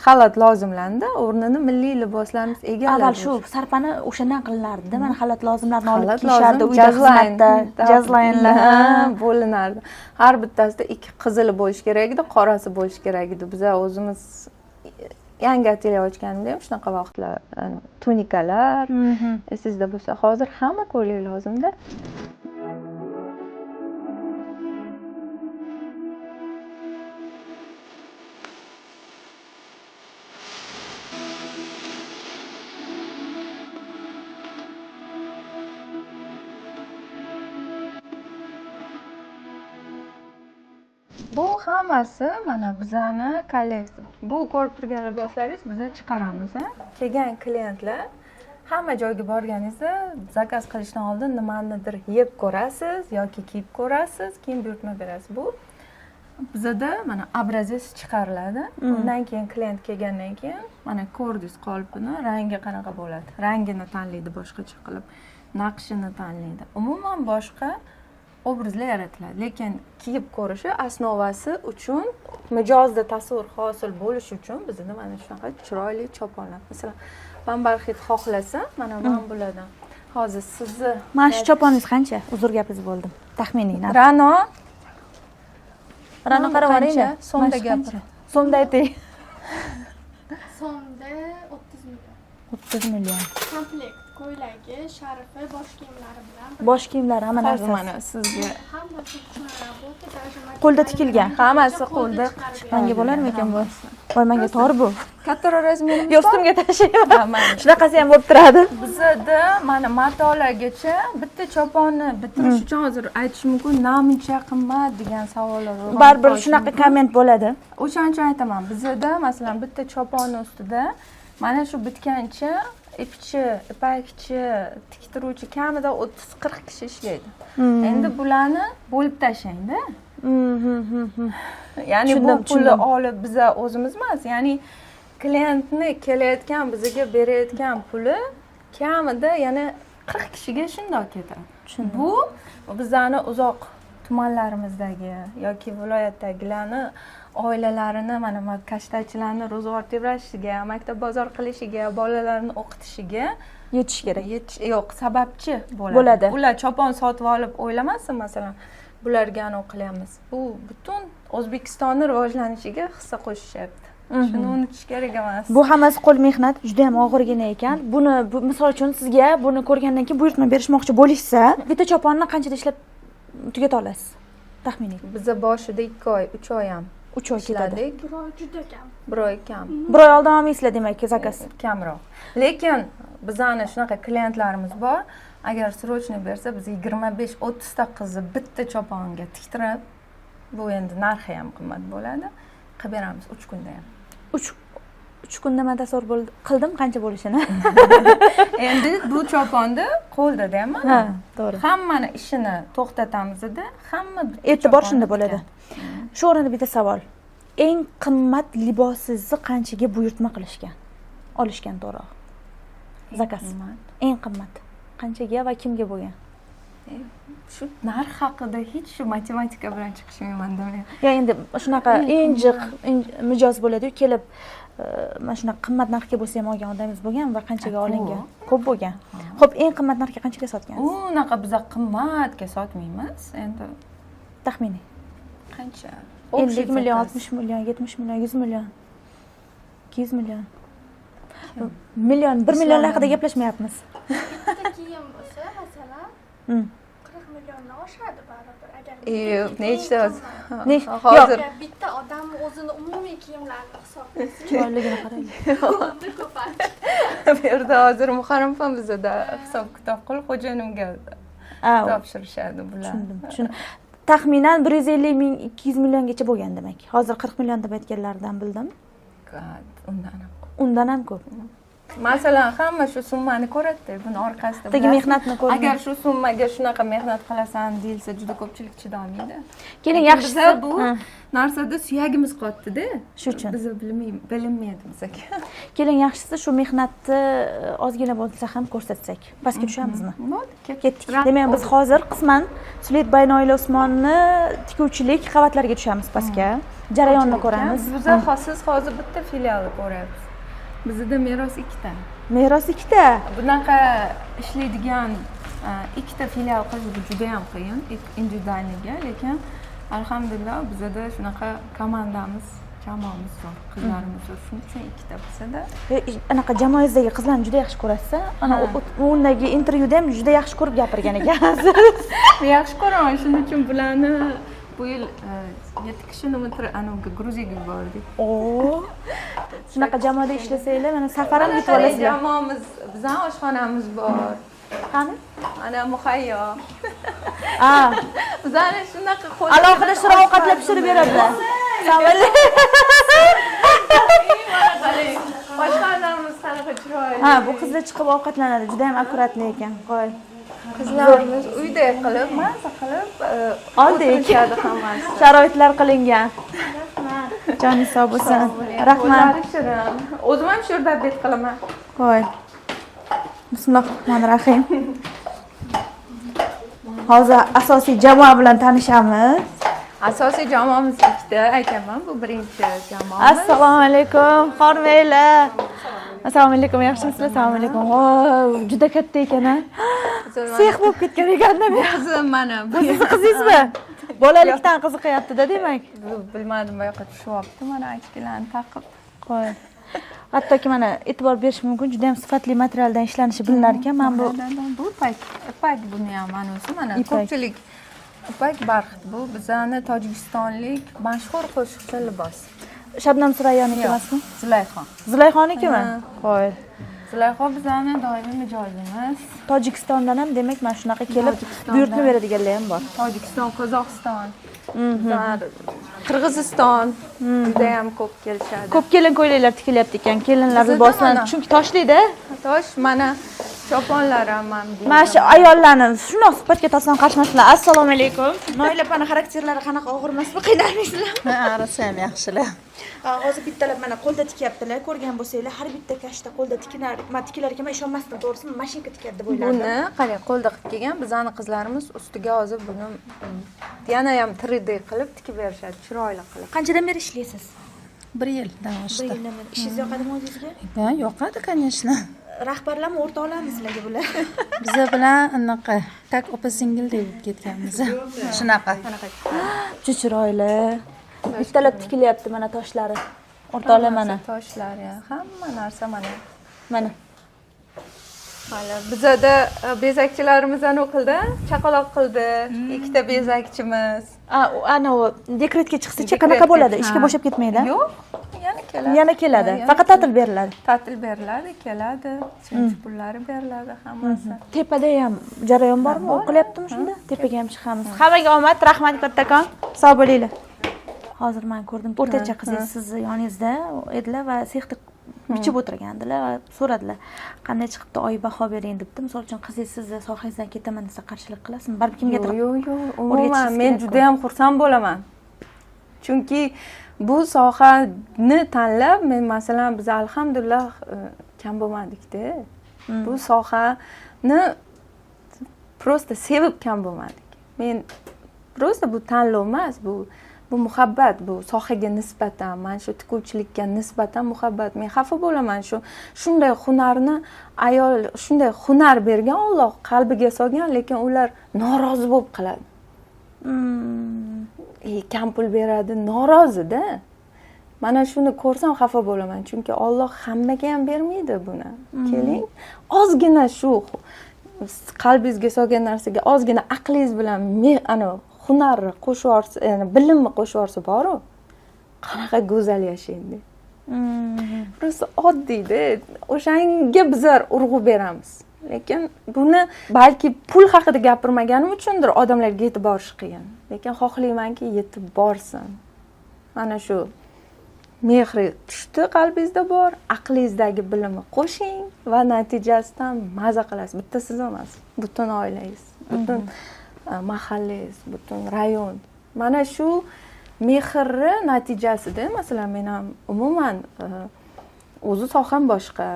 Xalat lozimlandi, o'rnini milliy liboslarimiz egalladi. Avval shu sarpani o'shandan qilinardi-da, mana xalat lozimlarni olib kiyishardi, uyda xizmatda, jazlaynlar bo'linardi. Har bittasida ikki qizili bo'lish kerak edi, qorasi bo'lish kerak edi. Biz o'zimiz yangi atelye ochganimda ham shunaqa vaqtlar, tunikalar, esingizda bo'lsa, hozir hamma ko'ylak lozimda. Bu hammasi mana bizani kolleksiya. Bu ko'rib turgan liboslaringiz biz chiqaramiz. Kelgan klientlar hamma joyga borganingizda zakaz qilishdan oldin nimanidir yeb ko'rasiz yoki kiyib ko'rasiz, keyin buyurtma berasiz. Bu bizada mana obrazes chiqariladi. Undan keyin klient kelgandan keyin mana ko'rdingiz qolipini, rangi qanaqa bo'ladi. Rangini tanlaydi boshqacha qilib, naqshini tanlaydi. Umuman boshqa obrazlar yaratiladi, lekin kiyib ko'rishi asnovasi uchun mijozda tasavvur hosil bo'lishi uchun bizda mana shunaqa chiroyli choponlar. Masalan, bambar hid xohlasa, mana bulardan. Hozir sizni mana shu choponingiz qancha? Uzr gapingiz bo'ldim. Taxminiy narx. Rano qarab oling. So'mda gapir. So'mda ayting. So'mda 30 million. 30 million. Komplekt ko'ylagi, sharifi, bosh kiyimlari bilan. Bosh kiyimlari hamma Hozir narsasi. mana sizga Hammasi tushunarli. Qo'lda tikilgan. hammasi qo'lda. Menga bo'larmikan bu? Voy, menga tor bu. Kattaroq razmerimiz Yostimga tashlayman. mana Shunaqasi ham bo'lib turadi. bizada mana matolargacha bitta choponni bitirish uchun hozir aytish mumkin, namuncha qimmat degan savollar bor. Baribir shunaqa komment bo'ladi. O'shaning uchun aytaman, bizada masalan bitta choponni ustida mana shu bitgancha ipchi, ipakchi, tiktiruvchi kamida 30-40 kishi ishlaydi. Endi bularni bo'lib tashlang-da. Ya'ni bu pulni olib biza o'zimiz emas, ya'ni klientni kelayotgan bizga berayotgan puli kamida yana 40 kishiga shundoq ketadi. Bu bizani uzoq tumanlarimizdagi yoki viloyatdagilarni oilalarini mana kashtachilarni ro'zg'or tebrashiga, maktab bozor qilishiga, bolalarini o'qitishiga Yetish kerak. yo'q, sababchi bo'ladi. Ular chopon sotib olib o'ylamasin, masalan, bularga anav qilyapmiz. Bu butun O'zbekistonning rivojlanishiga hissa qo'shishyapti. Shuni unutish kerak emas. Bu hammasi qo'l mehnat, juda ham og'irgina ekan. Buni misol uchun sizga buni ko'rgandan keyin buyurtma berishmoqchi bo'lishsa, bitta choponni qanchada ishlab tugata olasiz? Taxminiy. Biza boshida 2 oy, 3 oy ham 3 oy ketadi. Bir oy juda kam. 1 oy kam. 1 oy oldin olmaysizlar demak, zakaz. Kamroq. Lekin bizani shunaqa klientlarimiz bor. Agar srochniy bersa, biz 25-30 ta qizni bitta choponga tiktirib, bu endi narxi ham qimmat bo'ladi. Qilib beramiz 3 kunda ham. 3 kunda men tasavvur qildim qancha bo'lishini. Endi bu choponni qo'lda ham Ha, to'g'ri. hammani ishini to'xtatamizda, hamma E'tibor shunda bo'ladi. Shu o'rinda bitta savol. Eng qimmat libosingizni qanchaga buyurtma qilishgan? Olishgan to'g'ri. Zakaz. Eng qimmat. Qanchaga va kimga bo'lgan? Shu narx haqida hech shu matematika bilan chiqishmayman men. Ya endi shunaqa injiq mijoz bo'ladi-yu, kelib mana shunaqa qimmat narxga bo'lsa ham olgan odamimiz bo'lgan va qanchaga olingan? Ko'p bo'lgan. Xo'p, eng qimmat narxga qanchaga sotgansiz? Unaqa biz qimmatga sotmaymiz. Endi Taxminiy. qancha? 50 million, 60 million, 70 million, 100 million, 200 million. Million, 1 million haqida gaplashmayapmiz. Bitta kiyim bo'lsa, masalan, 40 milliondan oshadi baribir. Agar nechta hozir bitta odam o'zini umumiy kiyimlarini hisoblasa, Chiroyligini qaraylik. o'zini ko'payadi. bu yerda hozir Muharram ham bizda hisob kitob qilib xo'jayinimga topshirishadi bular. Tushundim. Taxminan 150 ming, 200 milliongacha bo'lgan demak. Hozir 40 million deb aytganlaridan bildim. Undan ham ko'p. Masalan, hamma shu summani ko'radi-da, buni orqasida. Tagi mehnatni ko'rgan. Agar shu summaga shunaqa mehnat qilasan deyilsa, juda ko'pchilik chidolmaydi. Keling, yaxshisi bu narsada suyagimiz qotdi-da. Shu uchun. Biz bilinmaydi bizga. Keling, yaxshisi shu mehnatni ozgina bo'lsa ham ko'rsatsak. Pastga tushamizmi? Ketdik. Demak, biz hozir qisman Sulet Baynoila Usmonni tikuvchilik qavatlariga tushamiz pastga. Jarayonni ko'ramiz. Siz hozir bitta filialni ko'ryapsiz. Bizda meros 2 ta. Meros 2 ta. Bunaqa ishlaydigan 2 ta filial qilish juda ham qiyin, individualniga, lekin alhamdulillah bizda shunaqa komandamiz, jamoamiz bor, qizlarimiz bor. Shuning uchun 2 ta bizda. Anaqa jamoangizdagi qizlarni juda yaxshi ko'rasiz. Ana undagi intervyuda ham juda yaxshi ko'rib gapirgan ekansiz. Men yaxshi ko'raman, shuning uchun bularni bu yil 7 kilometr anaga Gruziyaga yubordik. Shunaqa jamoada ishlasanglar, mana safar ham yetib olasizlar. Jamoamiz, bizning oshxonamiz bor. Qani? Ana Muhayyo. Bizani shunaqa alohida shirin ovqatlar pishirib beradilar. boshqa odamimiz qanaqa chiroyli. Ha, bu qizlar chiqib ovqatlanadi, juda ham akkuratli ekan. Qo'y. Qizlarimiz uyda qilib, maza qilib, o'tirishadi hammasi. Sharoitlar qilingan. Joningiz sog' bo'lsin. Rahmat. O'zim ham shu yerda bet qilaman. Qo'y. Bismillahirrohmanirrohim. Hozir asosiy jamoa bilan tanishamiz. Asosiy jamoamiz ikkita aytaman, bu birinchi jamoamiz. Assalomu alaykum, xormanglar. Assalomu alaykum, yaxshimisizlar? Assalomu alaykum. Voy, juda katta ekan-a. Sex bo'lib ketgan ekanda men. Qizim mana. Bu sizni qizingizmi? Bolalikdan qiziqyapti-da, demak. Bilmadim, bu yoqqa tushyapti, mana achkilarni taqib. Qo'y. Hattoki mana e'tibor berish mumkin, juda ham sifatli materialdan ishlanishi bilinar ekan. Men bu ipak buni ham manusi mana ko'pchilik ipak barxit. Bu bizani tojikistonlik mashhur qo'shiqchi libos. Shabnam Surayyoniki emasmi? Zulayxon. Zulayxonikimi? Qo'y. Zulayxon bizani doimiy mijozimiz. Tojikistondan ham demak mana shunaqa kelib buyurtma beradiganlar ham bor. Tojikiston, Qozog'iston, Qirg'iziston juda ham ko'p kelishadi. Ko'p kelin ko'ylaklar tikilyapti ekan. Kelinlar liboslar chunki toshli-da. Tosh mana choponlar ham mana shu ayollarni shundoq suhbatga to'san qarshimasilar. Assalomu alaykum. Noila opani xarakterlari qanaqa og'ir emasmi? Qiynalmaysizlarmi? Ha, rosa ham yaxshilar. Hozir bittalab mana qo'lda tikyaptilar. Ko'rgan bo'lsanglar, har bitta kashta qo'lda tikinar. Men tikilar ekan, men ishonmasdim, to'g'risimi? Mashinka tikadi deb o'ylardim. Buni qarang, qo'lda qilib kelgan. Bizani qizlarimiz ustiga hozir buni yana ham 3D qilib tikib berishadi, chiroyli qilib. Qanchadan beri ishlaysiz? 1 yildan oshdi. 1 yildan beri. Ishingiz yoqadimi o'zingizga? Ha, yoqadi, конечно. Rahbarlarmi o'rtoqlarmi sizlarga bular? Biza bilan anaqa tak opa singil deb ketganmiz. Shunaqa. Juda chiroyli. Bittalab tikilyapti mana toshlari. O'rtoqlar mana. Toshlari, hamma narsa mana. Mana. Hali bizada bezakchilarimiz o'qildi, chaqaloq qildi, ikkita bezakchimiz. Ana u dekretga chiqsa-chi qanaqa bo'ladi? Ishga bo'shab ketmaydi? Yo'q, yana keladi. Yana keladi. Faqat ta'til beriladi. Ta'til beriladi, keladi, sinch pullari beriladi hammasi. Tepada ham jarayon bormi? O'qilyaptimi shunda? Tepaga ham chiqamiz. Hammaga omad, rahmat kattakon. Sog' bo'linglar. Hozir men ko'rdim, o'rtacha qizingiz sizni yoningizda edilar va sexda bichib o'tirgandilar va so'radilar, qanday chiqibdi, oy baho bering debdi. Misol uchun qizingiz sizni sohangizdan ketaman desa qarshilik qilasizmi? Baribir kimgadir yo'q, umuman men juda ham xursand bo'laman. Chunki bu sohani tanlab, men masalan biz alhamdulillah kam bo'lmadik-da. Bu sohani prosta sevib kam bo'lmadik. Men prosta bu tanlov emas, bu muhabbat, bu sohaga nisbatan, mana shu tikuvchilikka nisbatan muhabbat. Men xafa bo'laman shunday hunarni shunday hunar bergan Alloh qalbiga solgan, lekin ular norozi bo'lib qoladi. Kam pul beradi, norozi-da. Mana shuni ko'rsam xafa bo'laman, chunki Alloh hammaga ham bermaydi buni. Keling, ozgina shu qalbingizga solgan narsaga ozgina aqlingiz bilan hunarni qo'shib, ya'ni bilimni qo'shib bor-ku. Qanaqa go'zal yashaydi. Prosta oddiy-da. O'shanga bizlar urg'u beramiz. Lekin buni balki pul haqida gapirmaganim uchundir odamlarga yetib borish qiyin. Lekin xohlaymanki yetib borsin. Mana shu mehri tushdi qalbingizda bor, aqlingizdagi bilimni qo'shing va natijasidan maza qilasiz. Bitta siz emas, butun oilangiz, butun mahallangiz, butun rayon. Mana shu mehrni natijasida, masalan, men ham umuman o'zi soham boshqa.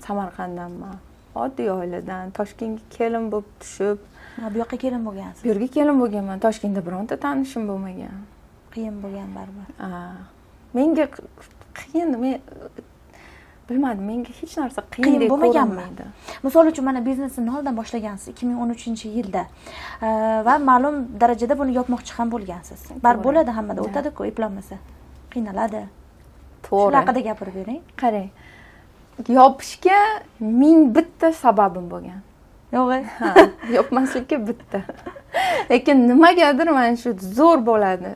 Samarqanddanman. Oddiy oiladan Toshkentga kelin bo'lib tushib, bu yoqqa kelin bo'lgansiz. Bu yerga kelin bo'lganman. Toshkentda bironta tanishim bo'lmagan. Qiyin bo'lgan baribir. Menga qiyin, men bilmadim, menga hech narsa qiyin deb ko'rinmaydi. Misol uchun mana biznesni noldan boshlagansiz 2013-yilda va ma'lum darajada buni yopmoqchi ham bo'lgansiz. Baribir bo'ladi, hammada o'tadi-ku, eplanmasa. Qiynaladi. To'g'ri. Shu haqida gapirib bering. Qarang. Yopishga 1001 sababim bo'lgan. Yo'q, yopmaslikka bitta. Lekin nimagadir mana shu zo'r bo'ladi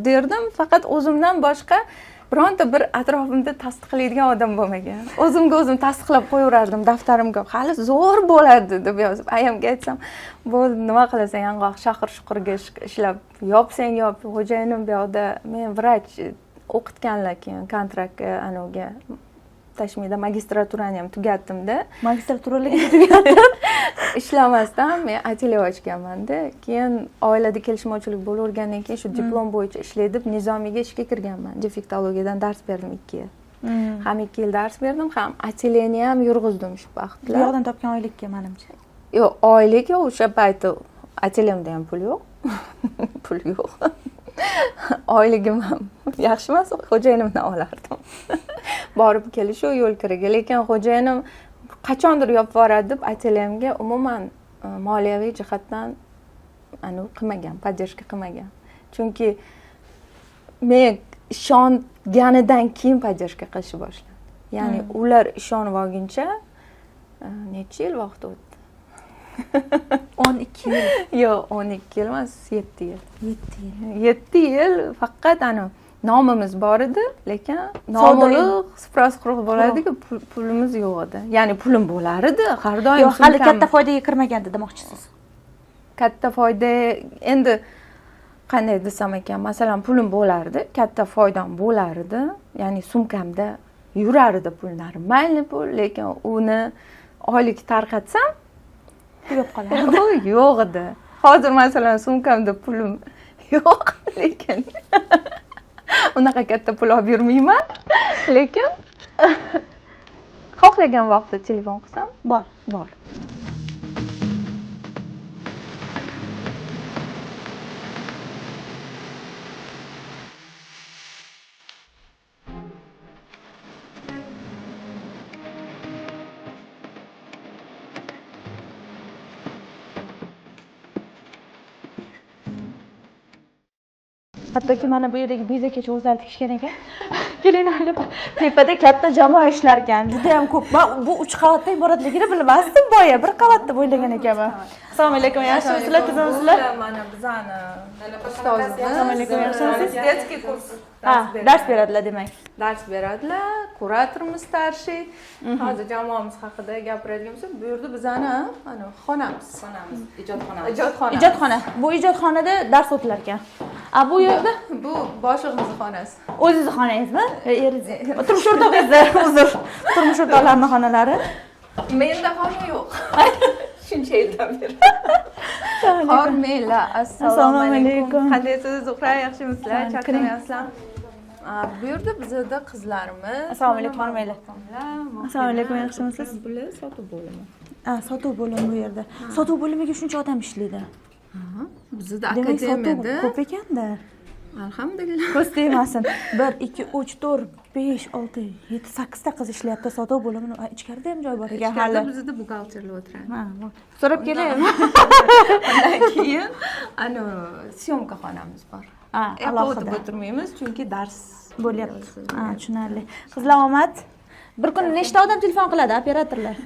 derdim, faqat o'zimdan boshqa bironta bir atrofimda tasdiqlaydigan odam bo'lmagan. O'zimga o'zim tasdiqlab qo'yaverardim daftarimga. Hali zo'r bo'ladi deb yozib. Ayamga aytsam, bo'ldi, nima qilasan, yang'oq shaqir shuqurga ishlab yopsang yop. Xo'jayinim bu yoqda men vrach o'qitganlar keyin kontrakt anoga Tashmida magistraturani ham tugatdim-da. Magistraturaga tugatdim. Ishlamasdan men atelye ochganman-da. Keyin oilada kelishmovchilik bo'lavergandan keyin shu diplom bo'yicha ishlaydi deb Nizomiyga ishga kirganman. Defektologiyadan dars berdim 2 yil. Ham 2 yil dars berdim, ham atelyeni ham yurg'izdim shu Bu vaqtlar. yoqdan topgan oylikka menimcha. Yo'q, oylik yo'q, o'sha paytda atelyemda ham pul yo'q. Pul yo'q. Oyligim ham yaxshi emas, xo'jayinimdan olardim. Borib kelish u yo'l kiriga, lekin xo'jayinim qachondir yopib yuboradi deb atelyemga umuman moliyaviy jihatdan qilmagan, podдержка qilmagan. Chunki men ishonganidan keyin podдержка qilishni boshladi. Ya'ni ular ishonib olguncha necha yil vaqt o'tdi? 12 yil. Yo'q, 12 yil emas, 7 yil. 7 yil. 7 yil faqat nomimiz bor edi, lekin nomimiz quruq bo'ladi-ku, pulimiz yo'q edi. Ya'ni pulim bo'lar edi, har doim. Yo'q, hali katta foydaga kirmagandi demoqchisiz. Katta foyda endi qanday desam ekan, masalan, pulim bo'lardi, katta foydam bo'lardi. Ya'ni sumkamda yurardi pullarim. Mayli pul, lekin uni oylik tarqatsam Yo'q qolardi. Yo'q edi. Hozir masalan sumkamda pulim yo'q, lekin unaqa katta pul olib yurmayman. Lekin xohlagan vaqtda telefon qilsam, bor. Hattoki mana bu yerdagi bezakgacha o'zlari tikishgan ekan. Kelinlar tepada katta jamoa ishlar ekan. Juda ham ko'p. Men bu 3 qavatdan iboratligini bilmasdim boya. Bir qavat deb o'ylagan ekanman. Assalomu alaykum, yaxshimisizlar, tuzimsizlar? Mana bizani ustozimiz. Assalomu alaykum, yaxshimisizlar? Детский kurs. Ha, dars beradilar demak. Dars beradilar, kuratorimiz starshий. Hozir jamoamiz haqida gapiradigan bo'lsak, bu yerda bizani xonamiz, ijodxonamiz. Ijodxona. Bu ijodxonada dars o'tilar ekan. Bu yerda Bu boshlig'imiz xonasi. o'zingizni xonangizmi? Eringiz. Turmush o'rtog'ingizda, uzr. Turmush o'rtoqlarning xonalari. Menda xona yo'q. Shuncha yildan beri. Hormanglar. Assalomu alaykum. Qandaysiz, Zuhra? Yaxshimisizlar? Charchamayapsizlar? Bu yerda bizda qizlarimiz. Assalomu alaykum, hormanglar. Assalomu alaykum, yaxshimisizlar? Bular sotuv bo'limi. Sotuv bo'limi bu yerda. Sotuv bo'limiga shuncha odam ishlaydi. Bizda Demak, sotuv akademiyada ko'p ekanda. alhamdulillah. Ko'z tegmasin. 1 2 3 4 5 6 7 8 ta qiz ishlayapti sotuv bo'limini. Ichkarida ham joy bor ekan hali. Bizda buxgalterlar o'tiradi. So'rab kelay. Undan keyin syomka xonamiz bor. Alohida O'tib o'tirmaymiz chunki dars bo'lyapti. Tushunarli. Qizlar omad. Bir kun nechta odam telefon qiladi operatorlar?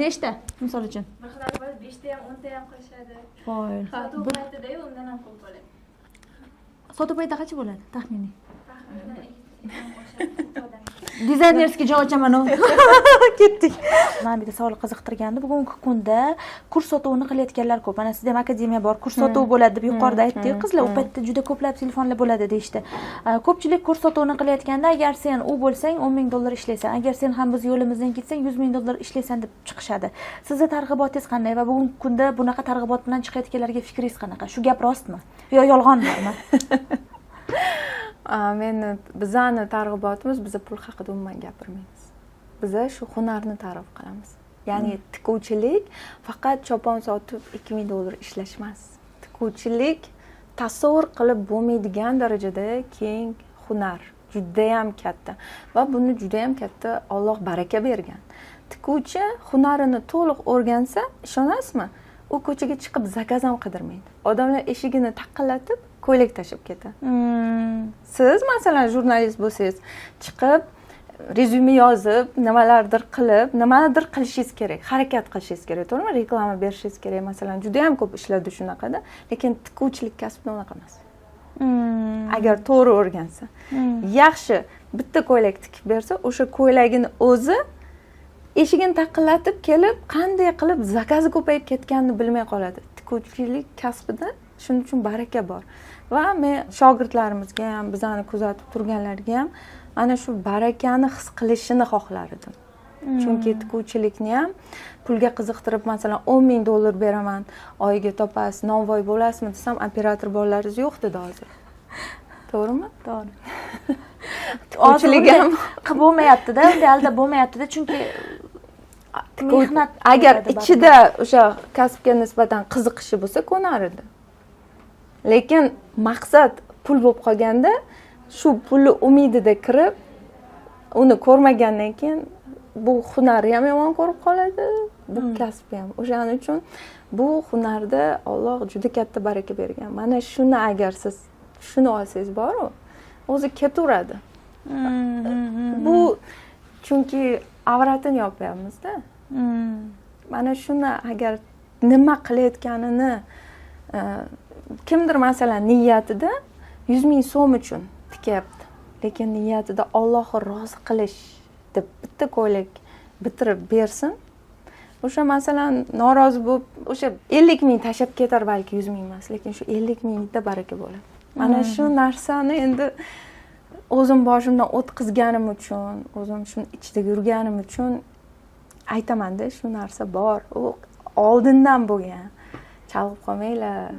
Nechta? Misol uchun. Bir xil 5ta ham 10ta ham qilishadi. Voy. Sotuv paytida-yu undan ham ko'p bo'ladi. Sotuv payti qancha bo'ladi taxminiy? Taxminan Dizaynerskiy javob ochaman. Ketdik. Mana bitta savol qiziqtirgandi. Bugungi kunda kurs sotuvini qilayotganlar ko'p. Mana sizda ham akademiya bor, kurs sotuvi bo'ladi deb yuqorida aytdik. Qizlar u paytda juda ko'plab telefonlar bo'ladi deyshti. Ko'pchilik kurs sotuvini qilayotganda agar sen u bo'lsang 10 ming dollar ishlaysan, agar sen ham biz yo'limizdan ketsang 100 ming dollar ishlaysan deb chiqishadi. Sizni targ'ibotingiz qanday va bugungi kunda bunaqa targ'ibot bilan chiqayotganlarga fikringiz qanaqa? Shu gap rostmi yo yolg'onmi? Meni bizani targ'ibotimiz biz pul haqida umuman gapirmaymiz. Biz shu hunarni ta'rif qilamiz. Ya'ni tikuvchilik faqat chopon sotib 2000 dollar ishlash emas. Tikuvchilik tasavvur qilib bo'lmaydigan darajada keng hunar, juda ham katta va buni juda ham katta Alloh baraka bergan. Tikuvchi hunarini to'liq o'rgansa, ishonasizmi? U ko'chaga chiqib zakaz ham qidirmaydi. Odamlar eshigini taqillatib ko'ylak tashib ketadi. Siz masalan jurnalist bo'lsangiz, chiqib rezyume yozib, nimalardir qilib, nimadir qilishingiz kerak, harakat qilishingiz kerak, to'g'rimi? Reklama berishingiz kerak. Masalan, juda ham ko'p ishlarda shunaqada, lekin tikuvchilik kasbi unaqa emas. agar to'g'ri o'rgansa. Yaxshi bitta ko'ylak tikib bersa, o'sha ko'ylagini o'zi eshigini taqillatib kelib, qanday qilib zakazi ko'payib ketganini bilmay qoladi. Tikuvchilik kasbida shuning uchun baraka bor. Va men shogirdlarimizga ham, bizani kuzatib turganlarga ham ana shu barakani his qilishini xohlar edim. Chunki tikuvchilikni ham pulga qiziqtirib, masalan, 10 ming dollar beraman, oyiga topasiz, novvoy bo'lasizmi desam, operator bolalaringiz yo'q dedi hozir. To'g'rimi? To'g'ri. Tikuvchilik ham qilib bo'lmayapti-da, unday aldab bo'lmayapti-da, chunki mehnat agar ichida o'sha kasbga nisbatan qiziqishi bo'lsa, ko'nar edi. Lekin maqsad pul bo'lib qolganda, shu pulni umidida kirib, uni ko'rmagandan keyin bu hunarni ham yomon ko'rib qoladi, bu kasbni ham. O'shaning uchun bu hunarda Alloh juda katta baraka bergan. Mana shuni agar siz shuni olsangiz bor-ku, o'zi ketaveradi. Bu chunki avratini yopyapmiz-da. Mana shuni agar nima qilayotganini kimdir masalan niyatida 100 ming so'm uchun tikyapti, lekin niyatida Allohni rozi qilish deb bitta ko'ylak bitirib bersin. O'sha masalan norozi bo'lib, o'sha 50 ming tashab ketar, balki 100 ming emas, lekin shu 50 mingda baraka bo'ladi. Mana shu narsani endi o'zim boshimdan o'tkazganim uchun, o'zim shuni ichida yurganim uchun aytaman-da, shu narsa bor. U oldindan bo'lgan. Chalg'ib qolmanglar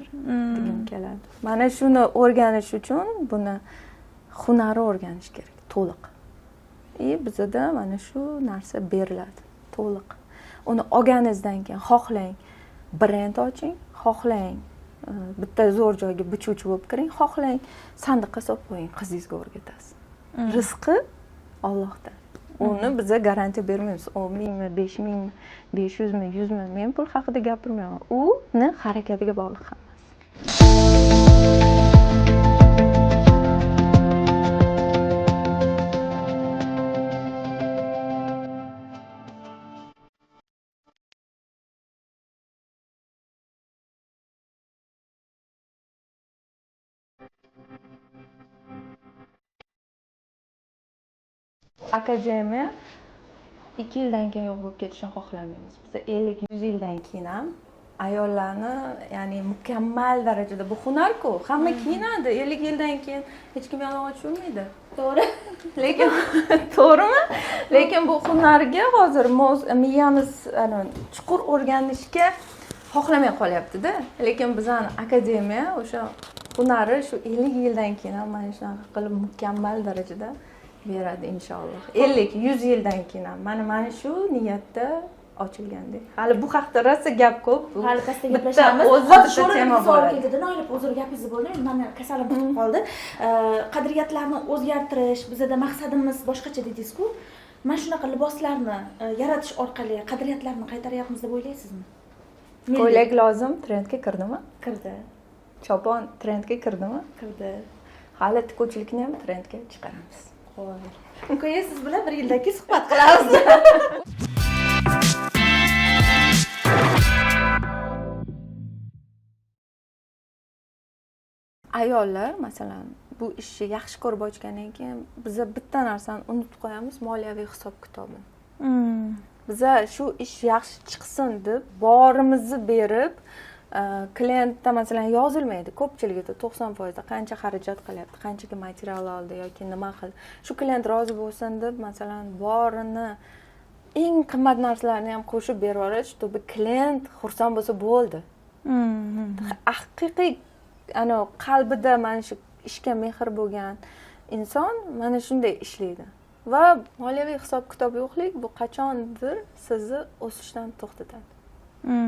degim keladi. Mana shuni o'rganish uchun buni hunarni o'rganish kerak, to'liq. Bizda mana shu narsa beriladi, to'liq. Uni olganingizdan keyin xohlang brend oching, xohlang bitta zo'r joyga bichuvchi bo'lib kiring, xohlang sandiqqa solib qo'ying, qizingizga o'rgatasiz. Rizqi Allohdan. Uni biza garantiya bermaymiz. 10 mingmi, 5 mingmi, 500 mi, 100 mi? Men pul haqida gapirmayman. Uni harakatiga bog'liq hammasi. Akademiya 2 yildan keyin yo'q bo'lib ketishini xohlamaymiz. Biz 50-100 yildan keyin ham ayollarni, ya'ni mukammal darajada bu hunar-ku, hamma kiyinadi. 50 yildan keyin hech kim yalang'och yurmaydi. To'g'ri. Lekin to'g'rimi? Lekin bu hunarga hozir miyamiz chuqur o'rganishga xohlamay qolyapti-da. Lekin bizning akademiya o'sha hunari shu 50 yildan keyin ham mana shunaqa qilib mukammal darajada beradi inshaalloh. 50-100 yildan keyin ham mana shu niyatda ochilgandek. Hali bu haqda rosa gap ko'p. Hali pastda gaplashamiz. Hozir tema bo'ladi. Keldi, Noilib o'zir gapingizni bo'ldi. Meni kasalim tutib qoldi. Qadriyatlarni o'zgartirish, bizda maqsadimiz boshqacha dedingiz-ku. Mana shunaqa liboslarni yaratish orqali qadriyatlarni qaytaryapmiz deb o'ylaysizmi? Ko'ylak lozim, trendga kirdimi? Kirdi. Chopon trendga kirdimi? Kirdi. Hali tikuvchilikni ham trendga chiqaramiz. Qo'y, siz bilan 1 yildan keyin suhbat qilamiz. Ayollar masalan bu ishni yaxshi ko'rib ochgandan keyin biz bitta narsani unutib qo'yamiz, moliyaviy hisob-kitobni. Biza shu ish yaxshi chiqsin deb borimizni berib, klientda masalan yozilmaydi, ko'pchiligida 90% qancha xarajat qilyapti, qanchaga material oldi yoki nima qildi. Shu klient rozi bo'lsin deb masalan borini eng qimmat narsalarni ham qo'shib berib yuboradi, чтобы klient xursand bo'lsa bo'ldi. Haqiqiy qalbida mana shu ishga mehr bo'lgan inson mana shunday ishlaydi. Va moliyaviy hisob-kitob yo'qlik bu qachondir sizni o'sishdan to'xtatadi.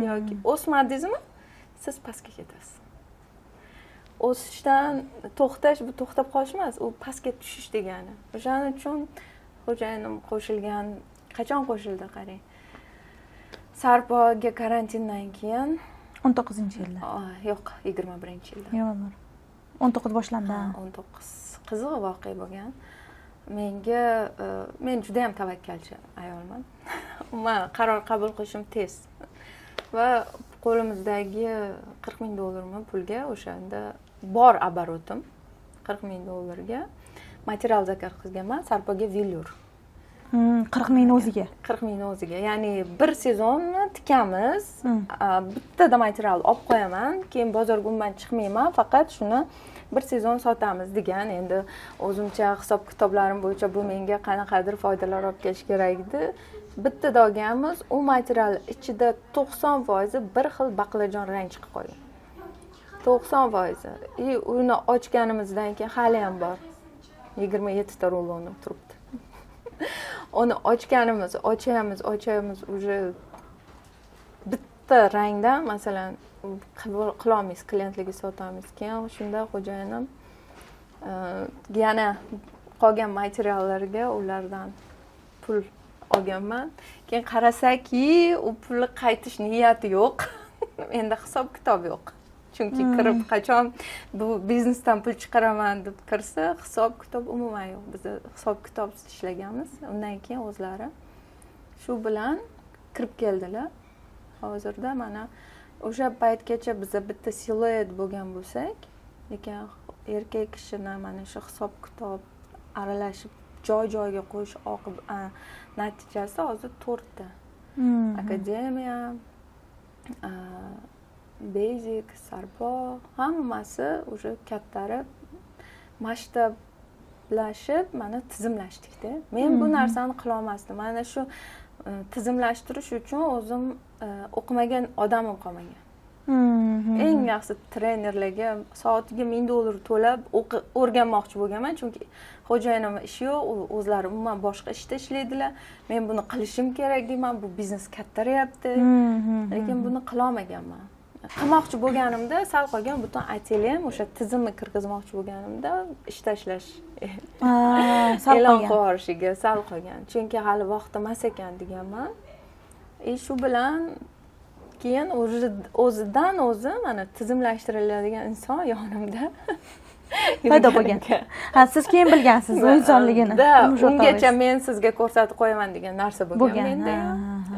Yoki o'smadingizmi, siz pastga ketasiz. O'sishdan to'xtash bu to'xtab qolish emas, u pastga tushish degani. O'shaning uchun xo'jayinim qo'shilgan, qachon qo'shildi qarang. Sarpoga karantindan keyin 19-yilda. Yo'q, 21-yilda. Yo'q. 19 boshlandi. 19. Qiziq voqea bo'lgan. Men juda ham tavakkalchi ayolman. Men qaror qabul qilishim tez. Va qo'limizdagi 40 ming dollarmi pulga o'shanda bor оборотim $40,000 material zakaz qilganman, sarpoga velyur. 40 mingni o'ziga. 40,000 o'ziga. Ya'ni bir sezonni tikamiz, bittada material olib qo'yaman, keyin bozorga umuman chiqmayman, faqat shuni bir sezon sotamiz degan. Endi o'zimcha hisob kitoblarim bo'yicha bu menga qanaqadir foydalar olib kelish kerak edi. Bittada olganmiz, u material ichida 90% bir xil baqlajon rang chiqib qolgan. 90%. Uni ochganimizdan keyin hali ham bor. 27 ta rulonim turibdi. Uni ochganimiz, ochamiz, уже bitta rangdan, masalan, qilamiz, klientlarga sotamiz. Keyin shunda xo'jayinim yana qolgan materiallarga ulardan pul olganman. Keyin qarasaki, u pulni qaytish niyati yo'q. Endi hisob kitob yo'q. Chunki kirib qachon bu biznesdan pul chiqaraman deb kirsa, hisob kitob umuman yo'q. Biz hisob kitobsiz ishlaganmiz. Undan keyin o'zlari shu bilan kirib keldilar. Hozirda mana o'sha paytgacha biza bitta siluet bo'lgan bo'lsak, lekin erkak kishini mana shu hisob kitob aralashib joy-joyiga qo'yish natijasi hozir 4 ta. Akademiya, basic, sarpo, hammasi o'sha kattarib masshtablashib, mana tizimlashdik-da. Men bu narsani qila olmasdim. Mana shu tizimlashtirish uchun o'zim o'qimagan odamim qolmagan. Eng yaxshi trenerlarga soatiga $1000 to'lab o'rganmoqchi bo'lganman, chunki xo'jayinim ishi yo'q, o'zlari umuman boshqa ishda ishlaydilar. Men buni qilishim kerak deyman, bu biznes kattaryapti. Lekin buni qila olmaganman. Qilmoqchi bo'lganimda sal qolgan butun atelyem o'sha tizimni kirgizmoqchi bo'lganimda ish tashlash e'lon qilib yuborishiga sal qolgan. Chunki hali vaqt emas ekan deganman. Shu bilan keyin o'zidan o'zi mana tizimlashtiriladigan inson yonimda paydo bo'lgan. Ha, siz keyin bilgansiz u insonligini. Ungacha men sizga ko'rsatib qo'yaman degan narsa bo'lgan menda.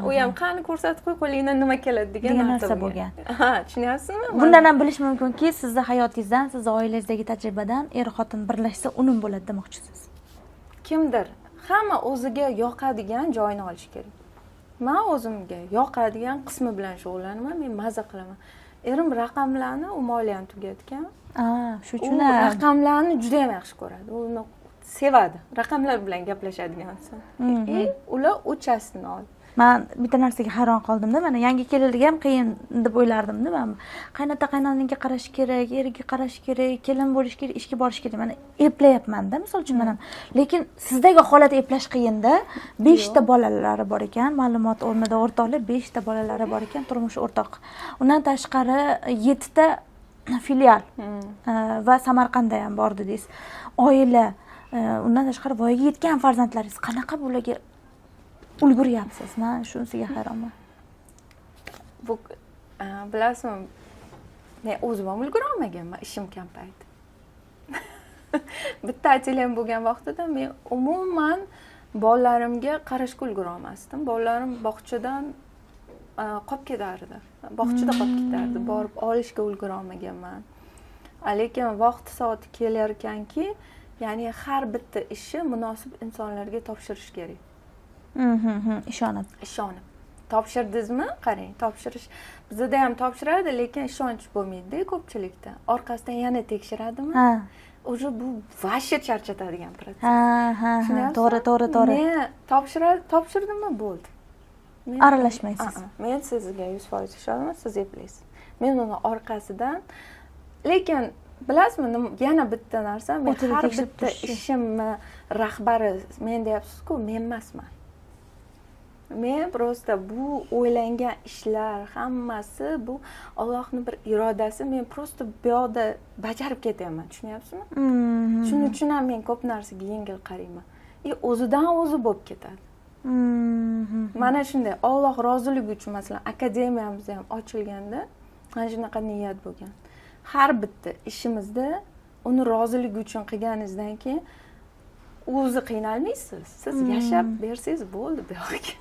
U ham qani ko'rsatib qo'yinglar nima keladi degan narsa bo'lgan. Ha, tushunyapsizmi? Bundan ham bilish mumkinki, sizni hayotingizdan, sizni oilangizdagi tajribadan er-xotin birlashsa unum bo'ladi demoqchisiz. Kimdir hamma o'ziga yoqadigan joyini olish kerak. Men o'zimga yoqadigan qismi bilan shug'ullanaman, men maza qilaman. Erim raqamlarni, u moliyani tugatgan. Shu uchun raqamlarni juda ham yaxshi ko'radi. Uni sevadi. Raqamlar bilan gaplashadigan inson. Ular uchasini oldi. Men bitta narsaga hayron qoldim-da, mana yangi kelinlik ham qiyin deb o'ylardim-da men. Qaynota qaynonasiga qarash kerak, eriga qarash kerak, kelin bo'lish kerak, ishga borish kerak. Mana eplayapman-da, misol uchun men ham. Lekin sizdagi holat eplash qiyin-da. 5 ta bolalari bor ekan, ma'lumot o'rnida o'rtoqlar 5 ta bolalari bor ekan, turmush o'rtoq. Undan tashqari 7 ta filial va Samarqandda ham bor dedingiz. Oila, undan tashqari voyaga yetgan farzandlaringiz qanaqa bularga ulguryapsiz? Men shunisiga hayronman. Bu bilasizmi, men o'zim ham ulgura olmaganman, ishim kam payt. Bitta atelyem bo'lgan vaqtida men umuman bolalarimga qarashga ulgura olmasdim. Bolalarim bog'chadan qolib ketardi. Bog'chada qolib ketardi. Borib olishga ulgura olmaganman. Lekin vaqt soati kelar ekanki, ya'ni har bitta ishni munosib insonlarga topshirish kerak. Ishonib. Topshirdingizmi? Qarang, topshirish bizda ham topshiradi, lekin ishonch bo'lmaydi ko'pchilikda. Orqasidan yana tekshiradimi? O'sha bu vashya charchatadigan protsess. To'g'ri. Men topshirdimmi, bo'ldi. Aralashmaysiz. Men sizga 100% ishonaman, siz eplaysiz. Men uni orqasidan, lekin bilasizmi, yana bitta narsa, men har bitta ishimni rahbari men deyapsiz-ku, men emasman. Men prosta bu o'ylangan ishlar hammasi bu Allohning bir irodasi. Men prosta bu yoqda bajarib ketyapman, tushunyapsizmi? Shuning uchun ham men ko'p narsaga yengil qarayman. O'zidan o'zi bo'lib ketadi. Mana shunday Alloh roziligi uchun masalan akademiyamiz ham ochilganda mana shunaqa niyat bo'lgan. Har bitta ishimizda uni roziligi uchun qilganingizdan keyin o'zi qiynalmaysiz. Siz yashab bersangiz bo'ldi bu yoqqa.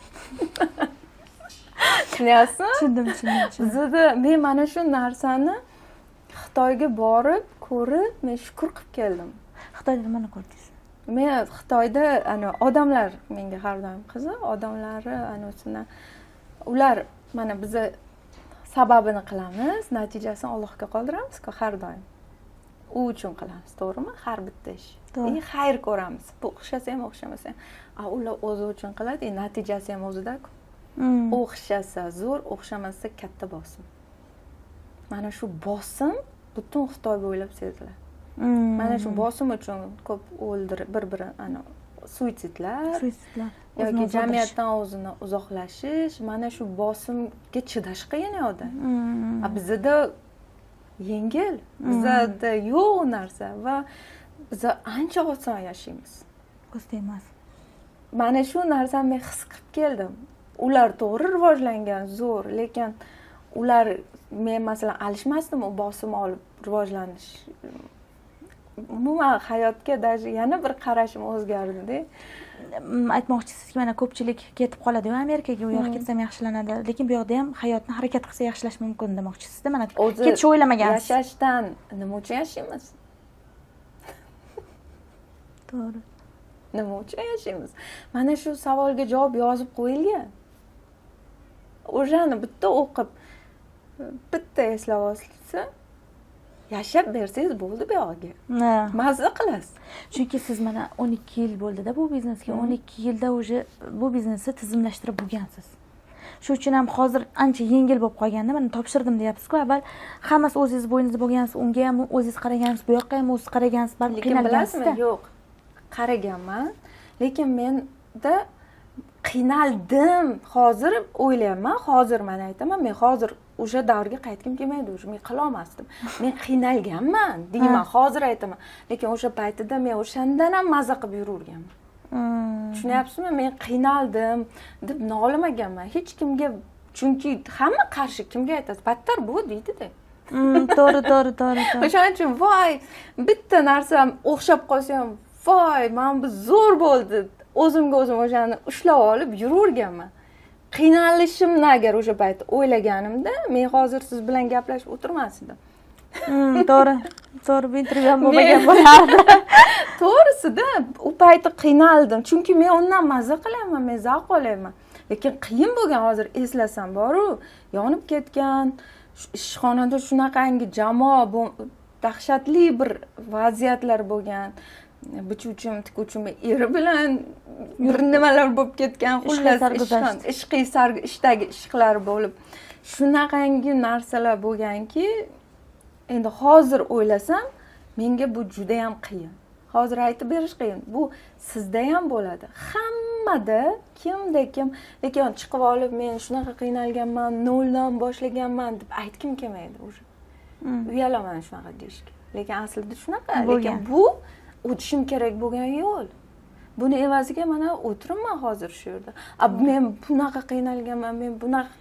Tushunyapsizmi? Tushundim. Bizda men mana shu narsani Xitoyga borib, ko'rib, men shukur qilib keldim. Xitoyda nimani ko'rdingiz? Men Xitoyda odamlar menga har doim qiziq, odamlari ular mana biz sababini qilamiz, natijasini Allohga qoldiramiz-ku har doim. U uchun qilamiz, to'g'rimi? Har bitta ish. Xayr ko'ramiz. Bu o'xshasa ham o'xshamasa ham. Ular o'zi uchun qiladi, natijasi ham o'zida-ku. O'xshasa zo'r, o'xshamasa katta bosim. Mana shu bosim butun Xitoy bo'ylab seziladi. Mana shu bosim uchun ko'p o'ldirib bir-birini suitsidlar yoki jamiyatdan o'zini uzoqlashish, mana shu bosimga chidash qiyin yo'da. Bizda yengil, bizda yo'q narsa va biz ancha oson yashaymiz. Ko'zda emas. Mana shu narsani men his qilib keldim. Ular to'g'ri rivojlangan, zo'r, lekin ular men masalan alishmasdim u bosim olib rivojlanish. Umuman hayotga даже yana bir qarashim o'zgardi-da. Aytmoqchisizki, mana ko'pchilik ketib qoladi-ku Amerikaga, u yoqqa ketsam yaxshilanadi, lekin bu yoqda ham hayotni harakat qilsa yaxshilash mumkin demoqchisizda. Mana ketishni o'ylamagansiz. Yashashdan nima uchun yashaymiz? To'g'ri. Nima uchun yashaymiz? Mana shu savolga javob yozib qo'yilgan. O'shani bitta o'qib, bitta eslab olsa, yashab bersangiz bo'ldi bu yog'iga. Mazza qilasiz. Chunki siz mana 12 yil bo'ldi-da bu biznesga, 12 yilda o'sha bu biznesni tizimlashtirib bo'lgansiz. Shu uchun ham hozir ancha yengil bo'lib qolganda, mana topshirdim deyapsiz-ku, avval hammasi o'zingiz bo'yningizda bo'lgansiz, unga ham o'zingiz qaragansiz, bu yoqqa ham o'zingiz qaragansiz, baribir qiynalgansiz-da. Yo'q, qaraganman, lekin menda qiynaldim. Hozir o'ylayapman, hozir mana aytaman, men hozir o'sha davrga qaytgim kelmaydi, o'sha men qila olmasdim. Men qiynalganman deyman, hozir aytaman. Lekin o'sha paytida men o'shandan ham maza qilib yururganman. Tushunyapsizmi? Men qiynaldim deb nolimaganman hech kimga, chunki hamma qarshi kimga aytasiz? Battar bu deydi-da. To'g'ri. O'shaning uchun voy, bitta narsam o'xshab qolsa ham, voy, men bu zo'r bo'ldi. O'zimga o'zim o'shani ushlab olib yururganman. Qiynalishimni agar o'sha payt o'ylaganimda, men hozir siz bilan gaplashib o'tirmas edim. To'g'ri, bu intervyu ham bo'lmagan bo'lardi. To'g'risida, u payti qiynaldim, chunki men undan mazza qilyapman, men zavq olyapman. Lekin qiyin bo'lgan, hozir eslasam boru, yonib ketgan, ishxonada shunaqangi jamoa, dahshatli bir vaziyatlar bo'lgan. Bichuvchim, tikuvchim eri bilan bir nimalar bo'lib ketgan, xullas ishdagi ishlar bo'lib, shunaqangi narsalar bo'lganki, endi hozir o'ylasam, menga bu juda ham qiyin. Hozir aytib berish qiyin. Bu sizda ham bo'ladi. Hammada kimda kim, lekin chiqib olib men shunaqa qiynalganman, noldan boshlaganman deb aytkim kelmaydi o'sha. Uyalaman shunaqa deyishga. Lekin aslida shunaqa, lekin bu o'tishim kerak bo'lgan yo'l. Buni evaziga mana o'tiribman hozir shu yerda. Men bunaqa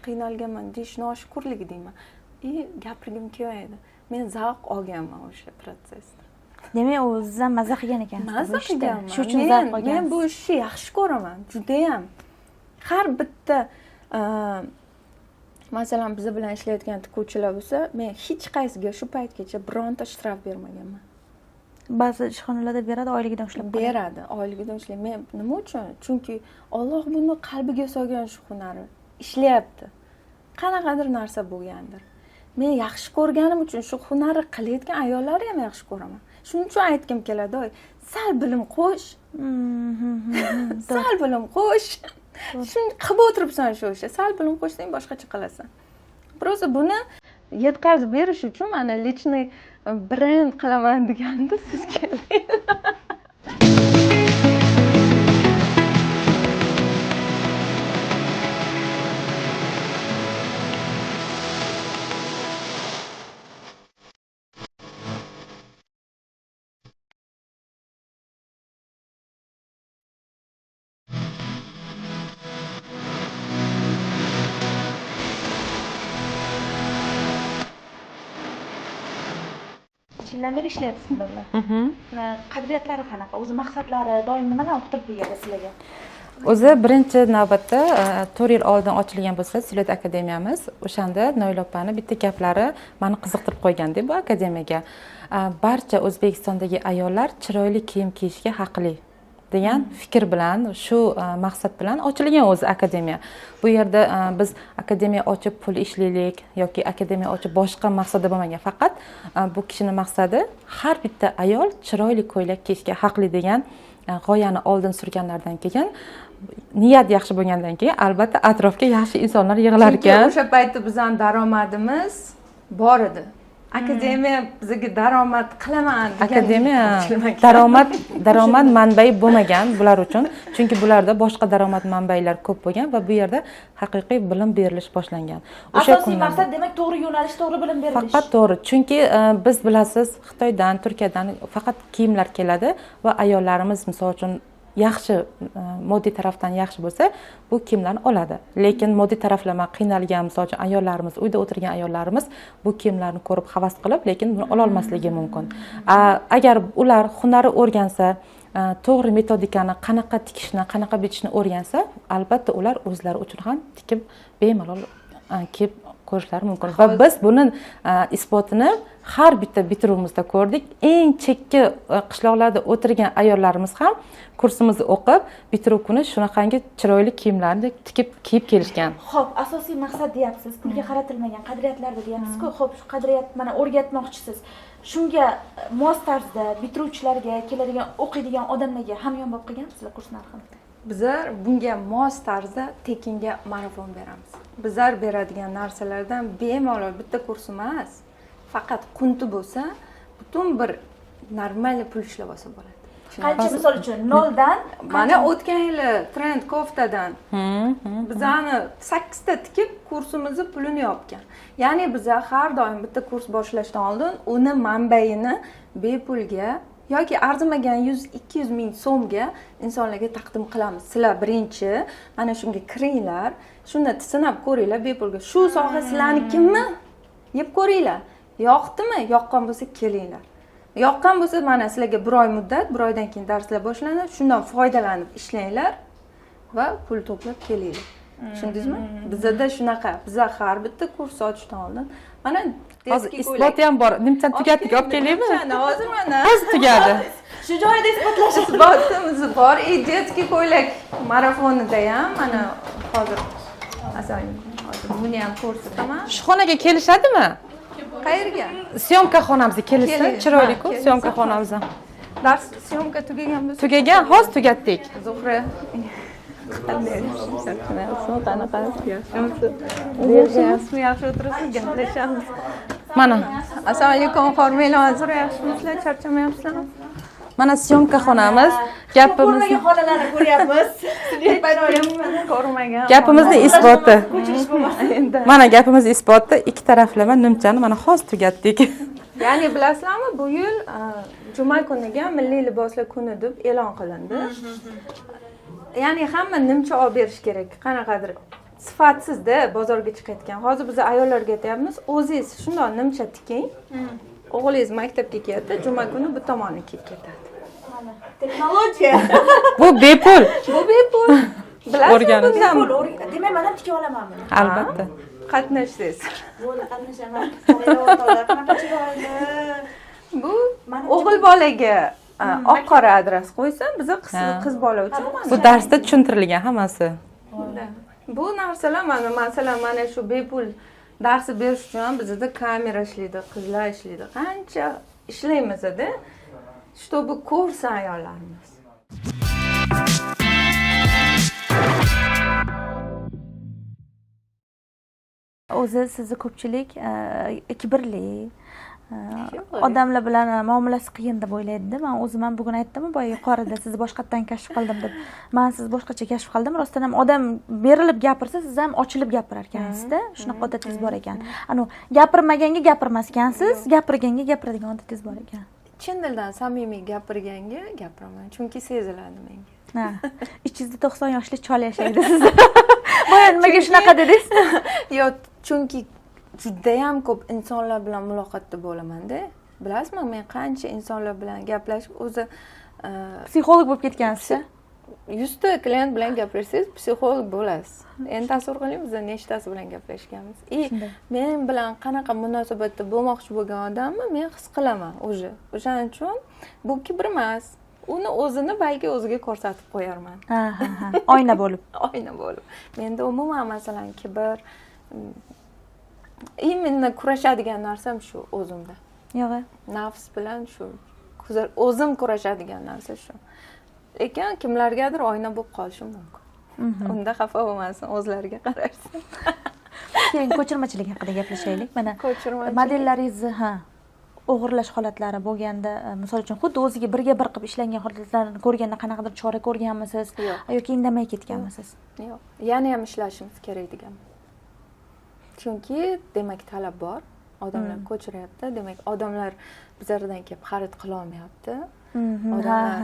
qiynalganman deyish noshukurlik deyman. Gapirgim kelmaydi. Men zavq olganman o'sha protsessda. Demak, o'zingizdan maza qilgan ekansiz. Maza qilganman. Shu uchun zavq olgansiz. Men bu ishni yaxshi ko'raman, juda ham. Har bitta masalan biz bilan ishlayotgan tikuvchilar bo'lsa, men hech qaysiga shu paytgacha bironta shtraf bermaganman. Ba'zi ishxonalarda beradi, oyligidan ushlab beradi, oyligidan ushlaydi. Men nima uchun? Chunki Alloh buni qalbiga solgan shu hunarni ishlayapti. Qanaqadir narsa bo'lgandir. Men yaxshi ko'rganim uchun shu hunarni qilayotgan ayollarni ham yaxshi ko'raman. Shuning uchun aytgim keladi, sal bilim qo'sh. Sal bilim qo'sh. Shuni qilib o'tiribsan shu ishni. Sal bilim qo'shsang boshqacha qilasan. Просто buni yetkazib berish uchun mana личный brend qilaman deganda siz keling. Yildan beri ishlayapsizlar bilan. Qadriyatlari qanaqa? O'zi maqsadlari doim nimadan uqtirib beradi sizlarga? o'zi birinchi navbatda 4 yil oldin ochilgan bo'lsa Siluet akademiyamiz, o'shanda Noil opani bitta gaplari meni qiziqtirib qo'yganda bu akademiyaga barcha O'zbekistondagi ayollar chiroyli kiyim kiyishga haqli degan fikr bilan, shu maqsad bilan ochilgan o'zi akademiya. Bu yerda biz akademiya ochib pul ishlaylik yoki akademiya ochib boshqa maqsadda bo'lmagan. Faqat bu kishining maqsadi har bitta ayol chiroyli ko'ylak kiyishga haqli degan g'oyani oldin surganlardan keyin, niyat yaxshi bo'lgandan keyin albatta atrofga yaxshi insonlar yig'ilar ekan. O'sha paytda bizning daromadimiz bor edi. Akademiya bizga daromad qilaman degan Akademiya daromad manbai bo'lmagan bular uchun, chunki bularda boshqa daromad manbalar ko'p bo'lgan va bu yerda haqiqiy bilim berilish boshlangan. Asosiy maqsad demak to'g'ri yo'nalish, to'g'ri bilim berilish. Faqat to'g'ri, chunki biz bilasiz, Xitoydan, Turkiyadan faqat kiyimlar keladi va ayollarimiz misol uchun yaxshi moddiy tarafdan yaxshi bo'lsa, bu kiyimlarni oladi. Lekin moddiy taraflama qiynalgan, misol uchun ayollarimiz, uyda o'tirgan ayollarimiz bu kiyimlarni ko'rib havas qilib, lekin buni ola olmasligi mumkin. Agar ular hunari o'rgansa, to'g'ri metodikani qanaqa tikishni, qanaqa bitishni o'rgansa, albatta ular o'zlari uchun ham tikib bemalol kiyib ko'rishlari mumkin. Va biz buning isbotini har bitta bitiruvimizda ko'rdik. Eng chekka qishloqlarda o'tirgan ayollarimiz ham kursimizni o'qib, bitiruv kuni shunaqangi chiroyli kiyimlarni tikib kiyib kelishgan. Xo'p, asosiy maqsad deyapsiz, pulga qaratilmagan qadriyatlarda deyapsiz-ku. Xo'p, shu qadriyat mana o'rgatmoqchisiz. Shunga mos tarzda bitiruvchilarga, keladigan o'qiydigan odamlarga hamyon bo'lib qilgansizlar kurs narxini? Bizlar bunga mos tarzda tekinga marafon beramiz. Bizlar beradigan narsalardan bemalol bitta kurs emas, faqat qunti bo'lsa, butun bir normal pul ishlab olsa bo'ladi. Qancha misol uchun 0 dan mana o'tgan yili trend koftadan bizani 8 ta tikib kursimizni pulini yopgan. Ya'ni bizlar har doim bitta kurs boshlashdan oldin uni manbaini bepulga yoki arzimagan 100-200 ming so'mga insonlarga taqdim qilamiz. Sizlar birinchi mana shunga kiringlar, shunda sinab ko'ringlar bepulga. Shu soha sizlarnikimi? Yeb ko'ringlar. Yoqdimi? Yoqqan bo'lsa kelinglar. Yoqqan bo'lsa mana sizlarga 1 oy muddat, 1 oydan keyin darslar boshlanadi. Shundan foydalanib ishlanglar va pul to'plab kelinglar. Tushundingizmi? Bizda shunaqa. Bizlar har bitta kurs ochishdan oldin mana hozir isboti ham bor. Nimchani tugatdik, olib kelaymi? Hozir mana. Hozir tugadi. shu joyida isbotlash isbotimiz bor. Детский ko'ylak marafonida ham mana hozir asoyin hozir buni ham ko'rsataman. Shu xonaga kelishadimi? Qayerga? Syomka xonamizga kelishsin. Chiroyli-ku syomka xonamiz. Dars syomka tugagan bo'lsa. Tugagan, hozir tugatdik. Zuhra. Yaxshi o'tirasiz, gaplashamiz. Mana. Assalomu alaykum, hormanglar. Hozir yaxshimisizlar? Charchamayapsizlarmi? Mana syomka xonamiz. Gapimizni xonalarni ko'ryapmiz. Ko'rmagan. Gapimizni isboti. Mana gapimiz isboti, ikki taraflama nimchani mana hozir tugatdik. Ya'ni bilasizlarmi, bu yil juma kuniga milliy liboslar kuni deb e'lon qilindi. Ya'ni hamma nimcha olib berish kerak. Qanaqadir sifatsizda bozorga chiqayotgan. Hozir biz ayollarga aytamiz, o'zingiz shundoq nimcha tiking. O'g'lingiz maktabga keladi, juma kuni bu tomonni kiyib ketadi. Texnologiya. Bu bepul. Bu bepul. O'rganish. Demak, men ham tikib olaman buni. Albatta. Qatnashsiz. Bo'ldi, qatnashaman. Qanaqa chiroyli. Bu o'g'il bolaga oq qora adres qo'ysa, biza qiz bola uchun. Bu darsda tushuntirilgan hammasi. Bu narsalar masalan mana shu bepul darsni berish uchun ham bizda kamera ishlaydi, qizlar ishlaydi. Qancha ishlaymiz-da, чтобы ko'rsa ayollarimiz. O'zi sizni ko'pchilik kibrli, odamlar bilan muomalasi qiyin deb o'ylaydi. Men o'zim ham bugun aytdim, boya yuqorida sizni boshqatdan kashf qildim deb. Men sizni boshqacha kashf qildim. Rostdan ham odam berilib gapirsa, siz ham ochilib gapirar ekansiz-da. Shunaqa odatingiz bor ekan. Ana gapirmaganga gapirmas ekansiz, gapirganga gapiradigan odatingiz bor ekan. Chin dildan samimiy gapirganga gapiraman, chunki seziladi menga. Ha, ichingizda 90 yoshli chol yashaydi sizda. Boya nimaga shunaqa dedingiz? Yo'q, chunki juda ham ko'p insonlar bilan muloqotda bo'laman-da. Bilasizmi, men qancha insonlar bilan gaplashib, o'zi psixolog bo'lib ketgansiz-a? 100 ta klient bilan gaplashsangiz psixolog bo'lasiz. Endi tasavvur qiling, biz nechtasi bilan gaplashganmiz. Men bilan qanaqa munosabatda bo'lmoqchi bo'lgan odamni men his qilaman o'zi. O'shaning uchun bu kibr emas. Uni o'zini balki o'ziga ko'rsatib qo'yarman. Ha. Oyna bo'lib. Oyna bo'lib. Menda umuman masalan kibr imенно kurashadigan narsam shu o'zimda. Yo'q. Nafs bilan shu. O'zim kurashadigan narsa shu. Lekin kimlargadir oyna bo'lib qolishi mumkin. Unda xafa bo'lmasin, o'zlariga qarashsin. Keyin ko'chirmachilik haqida gaplashaylik. Mana Ko'chirmachilik. modellaringizni o'g'irlash holatlari bo'lganda, misol uchun xuddi o'ziga birga bir qilib ishlangan holatlarni ko'rganda qanaqadir chora ko'rganmisiz yoki indamay ketganmisiz? Yo'q, yana ham ishlashimiz kerak degan. Chunki demak talab bor, odamlar ko'chiryapti, demak odamlar bizlardan kelib xarid qila olmayapti. Odamlar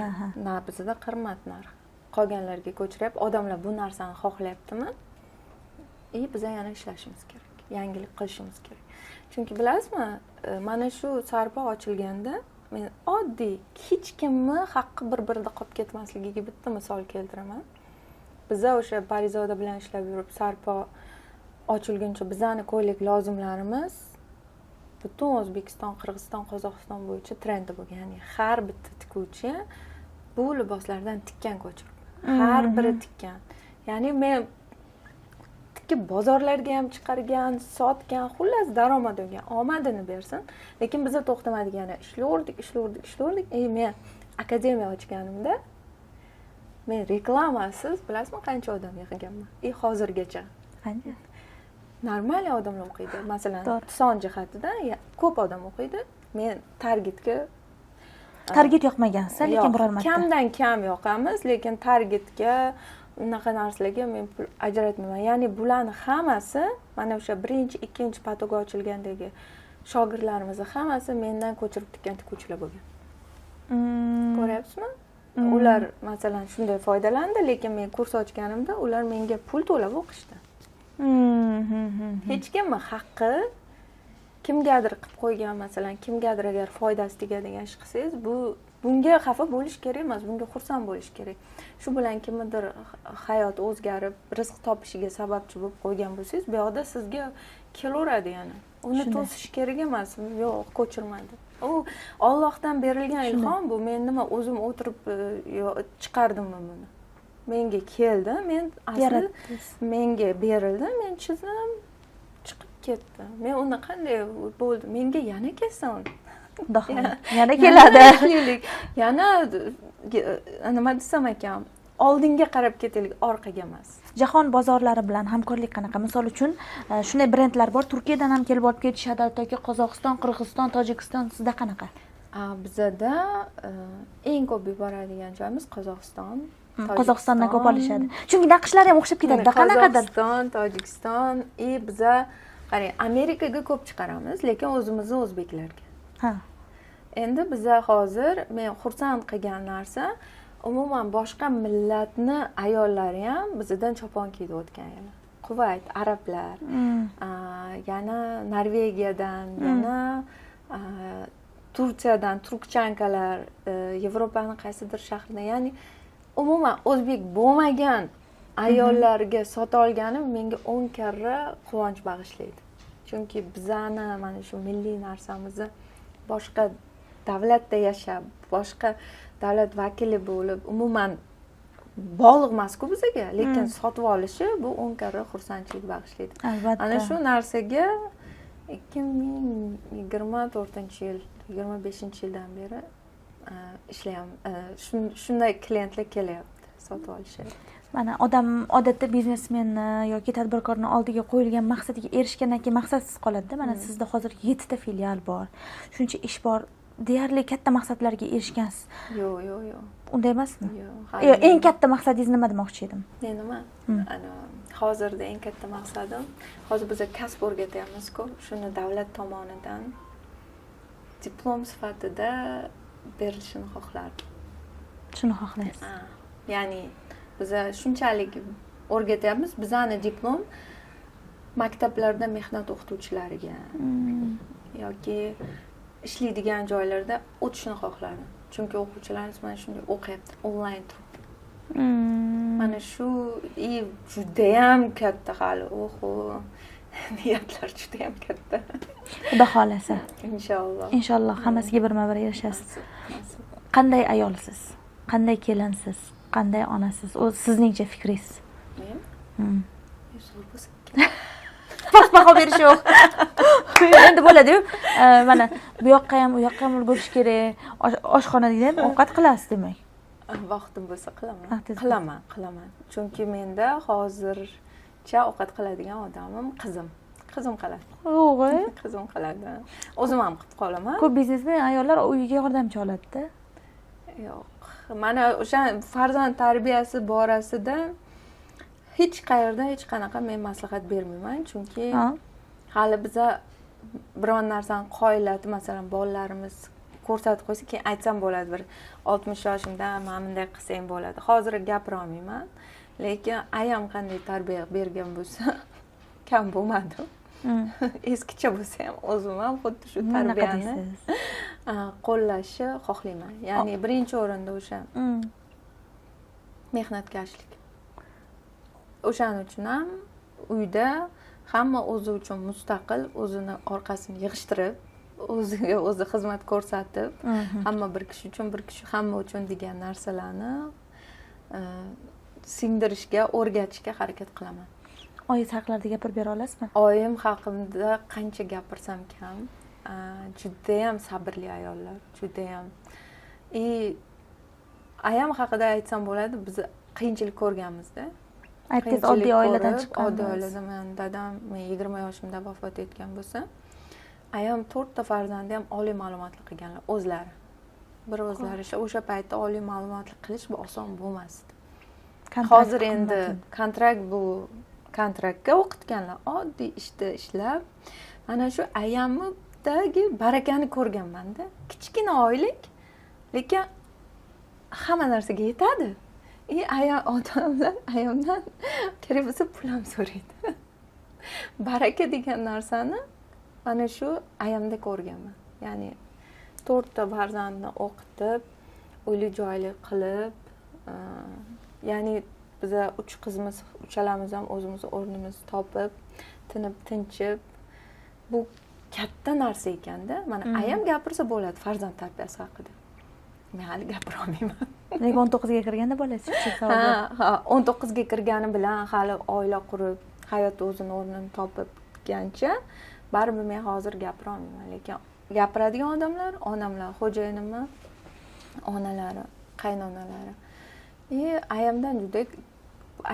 na bizda qimmat narx. Qolganlarga ko'chiryapti. Odamlar bu narsani xohlayaptimi? Biz yana ishlashimiz kerak. Yangilik qilishimiz kerak. Chunki bilasizmi, mana shu sarpo ochilganda men oddiy hech kimni haqqi bir-birida qolib ketmasligiga bitta misol keltiraman. Biza o'sha Parizoda bilan ishlab yurib sarpo ochilguncha bizani ko'ylak lozimlarimiz butun O'zbekiston, Qirg'iziston, Qozog'iston bo'yicha trendi bo'lgan. Ya'ni har bitta tikuvchi bu liboslardan tikkan ko'chirib. Har biri tikkan. Ya'ni men tikib bozorlarga ham chiqargan, sotgan, xullas daromad olgan, omadini bersin. Lekin biza to'xtamadigani ishlardik. Men akademiya ochganimda men reklamasiz bilasizmi qancha odam yig'ganman? Hozirgacha. Qancha? Normal odamlar o'qiydi. Masalan, son jihatidan ko'p odam o'qiydi. Men target yoqmagansiz, lekin biror marta. Kamdan kam yoqamiz, lekin targetga unaqa narsalarga men pul ajratmayman. Ya'ni bularni hammasi mana o'sha 1-2 patog ochilgandagi shogirdlarimizni hammasi mendan ko'chirib tikkan tikuvchilar bo'lgan. Ko'ryapsizmi? Ular masalan shunday foydalandi, lekin men kurs ochganimda ular menga pul to'lab o'qishdi. Hech kimning haqqi kimgadir qilib qo'ygan, masalan, kimgadir agar foydasi tegadigan ish qilsangiz, bunga xafa bo'lish kerak emas, bunga xursand bo'lish kerak. Shu bilan kimnidir hayot o'zgarib, rizq topishiga sababchi bo'lib qo'ygan bo'lsangiz, bu yoqda sizga kelaveradi yana. Uni to'sish kerak emas. Yo'q, ko'chirmadi. U Allohdan berilgan ilhom bu. Men nima o'zim o'tirib chiqardimmi buni? Menga keldi, men asli menga berildi, men chizdim, chiqib ketdi. Men uni qanday bo'ldi? Menga yana kelsin. Yana keladi. Yana nima desam ekan, oldinga qarab ketaylik, orqaga emas. Jahon bozorlari bilan hamkorlik qanaqa? Misol uchun, shunday brendlar bor, Turkiyadan ham kelib olib ketishadi, yoki Qozog'iston, Qirg'iziston, Tojikiston, sizda qanaqa? Bizda eng ko'p yuboradigan joyimiz Qozog'iston. Qozog'istondan ko'p olishadi. Chunki naqshlari ham o'xshab ketadi. Qanaqadir Qozog'iston, Tojikiston, biza qarang, Amerikaga ko'p chiqaramiz, lekin o'zimizni o'zbeklarga. Endi biza hozir men xursand qilgan narsa, umuman boshqa millatni ayollari ham bizdan chopon kiyib o'tgan yana. Kuvayt, arablar, yana Norvegiyadan, yana Turkiyadan turkchankalar, Yevropaning qaysidir shahridan, ya'ni umuman o'zbek bo'lmagan ayollarga sota olganim menga 10 karra quvonch bag'ishlaydi. Chunki bizani mana shu milliy narsamizni boshqa davlatda yashab, boshqa davlat vakili bo'lib, umuman bog'liq emas-ku bizga, lekin sotib olishi bu 10 karra xursandchilik bag'ishlaydi. Albatta. Ana shu narsaga 2024-yil, 25-yildan beri ishlayapman. Shunday klientlar kelyapti, sotib olishyapti. Mana odam odatda biznesmenni yoki tadbirkorni oldiga qo'yilgan maqsadiga erishgandan keyin maqsadsiz qoladi-da. Mana sizda hozir 7 ta filial bor. Shuncha ish bor. Deyarli katta maqsadlarga erishgansiz. Yo'q. Unday emasmi? Yo'q. Eng katta maqsadingiz nima demoqchi edim? Nima? Hozirda eng katta maqsadim, hozir biz kasb o'rgatyapmiz-ku, shuni davlat tomonidan diplom sifatida berilishini xohlardim. Shuni xohlaysiz. Ya'ni biz shunchalik o'rgatyapmiz, bizani diplom maktablarda mehnat o'qituvchilariga yoki ishlaydigan joylarda o'tishini xohlardim. Chunki o'quvchilarimiz mana shunday o'qiyapti, onlayn turib. mana shu judayam katta hali oho niyatlar judayam katta. Xudo xolasa. Inshaalloh. Inshaalloh hammasiga birma-bir erishasiz. Qanday ayolsiz? Qanday kelinsiz? Qanday onasiz? O sizningcha fikringiz? Men zo'r bo'lsa Past baho berish yo'q. Endi bo'ladi-yu. Mana bu yoqqa ham, u yoqqa ham ulgurish kerak. Oshxonada ham ovqat qilasiz demak. vaqtim bo'lsa qilaman. Vaqtingiz Qilaman. Chunki menda hozircha ovqat qiladigan odamim qizim. Qizim qiladi. O'g'il. Qizim qiladi. O'zim ham qilib qolaman. Ko'p biznesmen ayollar uyiga yordamchi oladi-da. Yo'q. Mana o'sha farzand tarbiyasi borasida hech qayerda hech qanaqa men maslahat bermayman, chunki hali biza biron narsani qoyillatib, masalan, bolalarimiz ko'rsatib qo'ysa, keyin aytsam bo'ladi, bir 60 yoshimda men bunday qilsang bo'ladi. Hozir gapira olmayman, lekin ayam qanday tarbiya bergan bo'lsa, kam bo'lmadi. Eskicha bo'lsa ham o'zim ham xuddi shu tarbiyani qo'llashni xohlayman. Ya'ni birinchi o'rinda o'sha mehnatkashlik. O'shaning uchun ham uyda hamma o'zi uchun mustaqil, o'zini orqasini yig'ishtirib, o'ziga o'zi xizmat ko'rsatib, hamma bir kishi uchun, bir kishi hamma uchun degan narsalarni singdirishga, o'rgatishga harakat qilaman. Oyingiz haqida gapirib bera olasizmi? Oyim haqimda qancha gapirsam kam, judayam sabrli ayollar, judayam. Ayam haqida aytsam bo'ladi, biz qiyinchilik ko'rganmiz-da. Aytdingiz, oddiy oiladan chiqqansiz. Oddiy oiladan, men dadam 20 yoshimda vafot etgan bo'lsa, ayam 4 ta farzandi ham oliy ma'lumotli qilganlar o'zlari. Bir o'zlari o'sha paytda oliy ma'lumotli qilish bu oson bo'lmasdi. Hozir endi kontraktga o'qitganlar, oddiy ishda ishlab, mana shu ayamdagi barakani ko'rganman-da. Kichkina oylik, lekin hamma narsaga yetadi. Odamlar ayamdan kerak bo'lsa pul ham so'raydi. Baraka degan narsani mana shu ayamda ko'rganman. Ya'ni 4 ta farzandni o'qitib, uyli joyli qilib, ya'ni biz 3 qizimiz, uchalamiz ham o'zimiz o'rnimizni topib, tinchib, bu katta narsa ekanda. Mana ayam gapirsa bo'ladi farzand tarbiyasi haqida. Men hali gapira olmayman. Lekin 19 ga kirganda bo'lasiz. Ha, 19 ga kirgani bilan hali oila qurib, hayot o'zini o'rnini topib ketgancha baribir men hozir gapira olmayman. Lekin gapiradigan odamlar, onamlar, xo'jayinimni onalari, qaynonalari. Ayamdan juda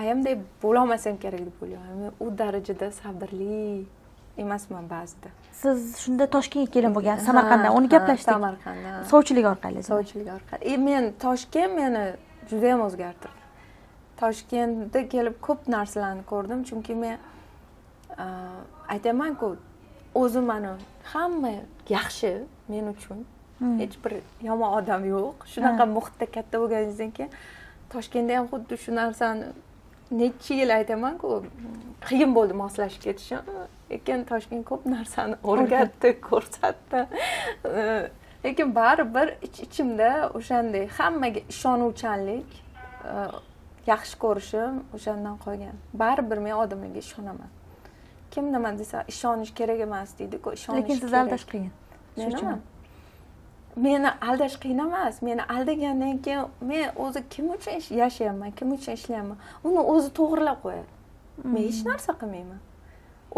ayamdek bo'la olmasam kerak deb o'ylayman. Men u darajada sabrli emasman ba'zida. Siz shunda Toshkentga kelib bo'lgansiz, Samarqanddan. Uni gaplashdik. Samarqanddan. Sovchilik orqali. Sovchilik orqali. Men Toshkent meni juda ham o'zgartirdi. Toshkentda kelib ko'p narsalarni ko'rdim, chunki men aytaman-ku, o'zim mana hamma yaxshi men uchun. Hech bir yomon odam yo'q. Shunaqa muhitda katta bo'lganingizdan keyin Toshkentda ham xuddi shu narsani necha yil aytaman-ku, qiyin bo'ldi moslashib ketishim. Lekin Toshkent ko'p narsani o'rgatdi, ko'rsatdi. Lekin baribir ichimda o'shanday hammaga ishonuvchanlik, yaxshi ko'rishim o'shandan qolgan. Baribir men odamlarga ishonaman. Kim nima desa ishonish kerak emas deydi-ku, ishonish kerak. Lekin siz aldash qiyin. Nima? Meni aldash qiyin emas. Meni aldagandan keyin men o'zi kim uchun yashayapman, kim uchun ishlayapman, uni o'zi to'g'rilab qo'yadi. Men hech narsa qilmayman.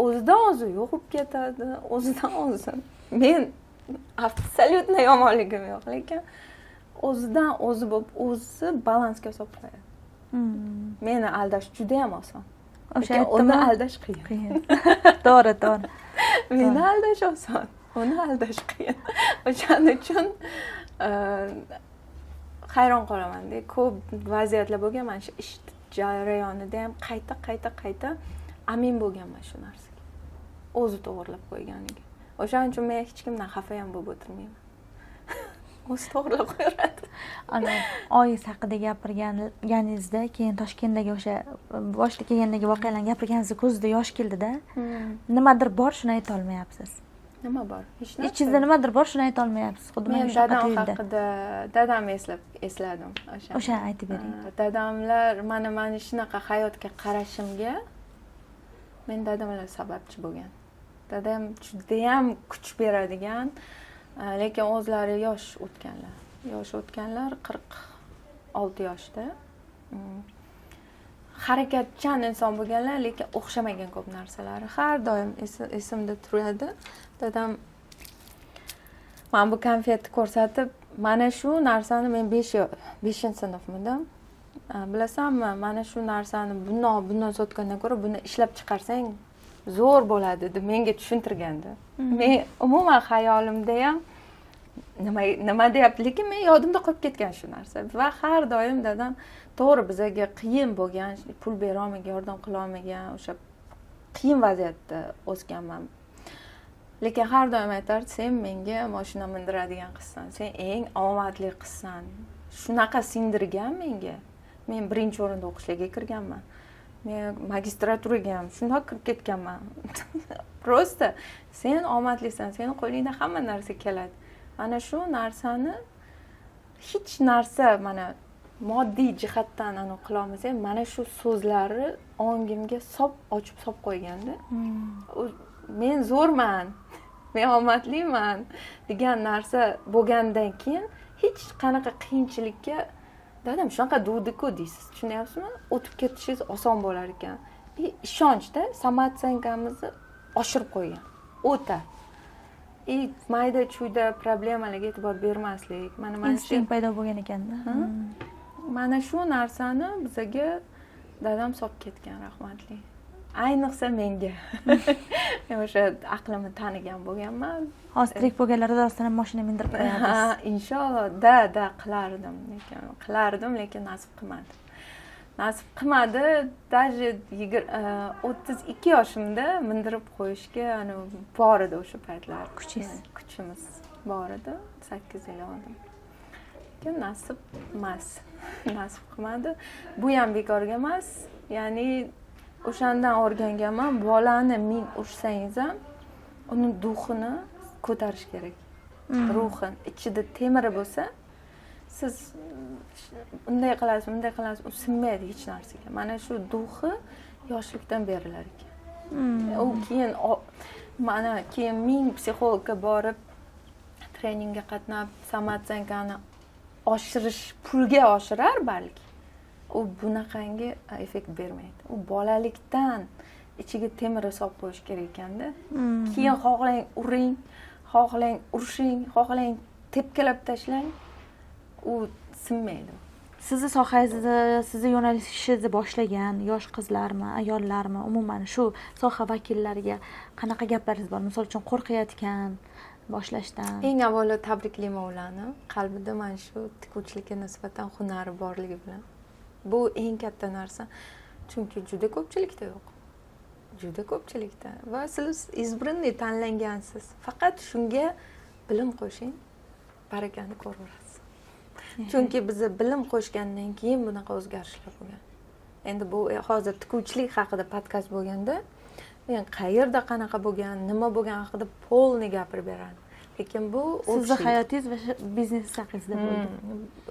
O'zidan o'zi yo'qib ketadi, o'zidan o'zi. Men absolyutno yomonligim yo'q, lekin o'zidan o'zi bo'lib, o'zi balansga solib qo'yadi. Meni aldash juda ham oson. O'sha uni aldash qiyin. To'g'ri. Meni aldash oson. Uni aldash qiyin. O'shaning uchun hayron qolaman-da. Ko'p vaziyatlar bo'lgan, mana shu ish jarayonida ham qayta amin bo'lganman shu narsaga. O'zi to'g'rilab qo'yganiga. O'shaning uchun men hech kimdan xafa ham bo'lib o'tirmayman. O'zi to'g'rilab qo'yaradi. Ana oyingiz haqida gapirganingizda, keyin Toshkentdagi o'sha boshida kelgandagi voqealarni gapirganingizda ko'zingizda yosh keldi-da. Nimadir bor, shuni ayta olmayapsiz. nima bor? Hech narsa. ichingizda nimadir bor, shuni ayta olmayapsiz. Xuddi Men mana shunaqa dadam tuyuldi. haqida dadamni esladim o'sha. O'shani aytib bering. Dadamlar mana shunaqa hayotga qarashimga men dadam bilan sababchi bo'lgan. Dadam judayam kuch beradigan, lekin o'zlari yosh o'tganlar 46 yoshda. Harakatchan inson bo'lganlar, lekin o'xshamagan ko'p narsalari. Har doim esimda turadi. Dadam mana bu konfetni ko'rsatib, mana shu narsani men 5-sinfmidim. Bilasanmi, mana shu narsani bundan sotgandan ko'ra buni ishlab chiqarsang zo'r bo'ladi deb menga tushuntirgandi. Men umuman hayolimda ham nima deyapti, lekin men yodimda qolib ketgan shu narsa. Va har doim dadam to'g'ri bizga qiyin bo'lgan, pul bera olmagan, yordam qila olmagan, o'sha qiyin vaziyatda o'sganman. Lekin har doim aytardi, sen menga mashina mindiradigan qizsan, sen eng omadli qizsan. Shunaqa singdirgan menga. Men birinchi o'rinda o'qishga kirganman. Men magistraturaga ham shundoq kirib ketganman. Prosta sen omadlisan, sening qo'lingdan hamma narsa keladi. Mana shu narsani hech narsa mana moddiy jihatdan qila olmasam, mana shu so'zlari ongimga ochib qo'yganda. Men zo'rman, men omadliman degan narsa bo'lgandan keyin hech qanaqa qiyinchilikka dadam shunaqa duvdi-ku deysiz, tushunyapsizmi? O'tib ketishingiz oson bo'lar ekan. Ishonchda samootsyenkamizni oshirib qo'ygan. O'ta. Mayda chuyda problemalarga e'tibor bermaslik. Mana Instinkt paydo bo'lgan ekanda. Mana shu narsani bizga dadam solib ketgan, rahmatli. Ayniqsa menga. Men o'sha aqlimni tanigan bo'lganman. Hozir tirik bo'lganlarda rostdan ham mashina mindirib qo'yamiz. Inshaalloh, qilardim, lekin nasib qilmadi. Nasib qilmadi, даже 32 yoshimda mindirib qo'yishga bor edi o'sha paytlar. Kuchimiz bor edi, 8 yil oldim. Lekin nasib emas. Nasib qilmadi. Bu ham bekorga emas. Ya'ni o'shandan o'rganganman, bolani ming ursangiz ham uni duxini ko'tarish kerak. Ruhi ichida temiri bo'lsa, siz unday qilasiz, u sinmaydi hech narsaga. Mana shu duxi yoshlikdan berilar ekan. U keyin ming psixologga borib treningga qatnab, samootsyenkani pulga oshirar balki. U bunaqangi effekt bermaydi. U bolalikdan ichiga temir solib qo'yish kerak ekanda. Keyin xohlang uring, xohlang urishing, xohlang tepkalab tashlang, u sinmaydi. Sizni sohangizni, sizni yo'nalishingizni boshlagan yosh qizlarmi, ayollarmi, umuman shu soha vakillariga qanaqa gaplaringiz bor? Misol uchun qo'rqayotgan boshlashdan. Eng avvalo tabriklayman ularni. Qalbida mana shu tikuvchilikka nisbatan hunari borligi bilan. Bu eng katta narsa. Chunki juda ko'pchilikda yo'q. Juda ko'pchilikda. Va siz izbrinni tanlangansiz. Faqat shunga bilim qo'shing, barakani ko'raverasiz. Chunki biz bilim qo'shgandan keyin bunaqa o'zgarishlar bo'lgan. Endi bu hozir tikuvchilik haqida podkast bo'lganda, men qayerda qanaqa bo'lgan, nima bo'lgan haqida polni gapirib beraman. Lekin bu sizni hayotingiz va biznes haqingizda bo'ldi.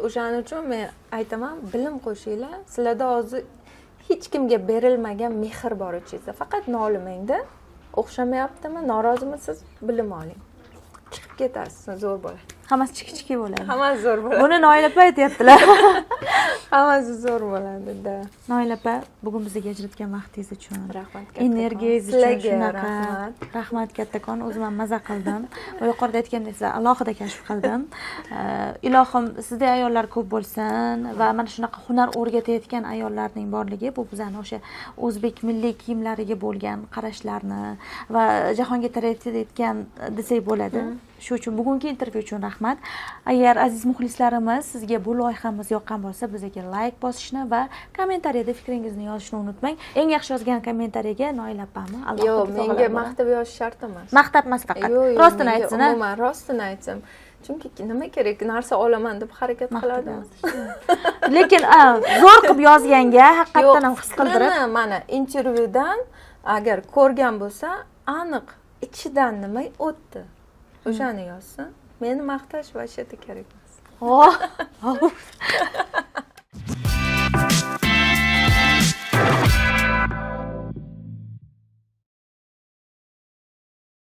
O'shaning uchun men aytaman, bilim qo'shinglar. Sizlarda hozir hech kimga berilmagan mehr bor ichingizda. Faqat nolimangda, o'xshamayaptimi, norozimisiz, bilim oling. Chiqib ketasiz, zo'r bo'ladi. Hammasi chiki-chiki bo'ladi. Hammasi zo'r bo'ladi. Buni Noila opa aytyaptilar. Hammasi zo'r bo'ladi-da. Noila opa, bugun bizga ajratgan vaqtingiz uchun, rahmat. energiyangiz uchun shunaqa. Rahmat kattakon, o'zim ham maza qildim. Va yuqorida aytgandek, alohida kashf qildim. Ilohim, sizda ayollar ko'p bo'lsin va mana shunaqa hunar o'rgatayotgan ayollarning borligi bu bizani o'sha o'zbek milliy kiyimlariga bo'lgan qarashlarni va jahonga taratayotgan desak bo'ladi. Shu uchun bugungi intervyu uchun rahmat. Agar aziz muxlislarimiz sizga bu loyihamiz yoqqan bo'lsa, bizga like bosishni va kommentariyada fikringizni yozishni unutmang. Eng yaxshi yozgan kommentariyaga Noila opamni alohida yo'q, menga maqtab yozish shart emas. Maqtab emas faqat. Rostini aytsin. Umuman rostini aytsam. Chunki nima kerak, narsa olaman deb harakat qiladim. Lekin zo'r qilib yozganga haqiqatan ham his qildirib, mana intervyudan agar ko'rgan bo'lsa, aniq ichidan nima o'tdi o'shani yozsin. Meni maqtash вообще kerak emas.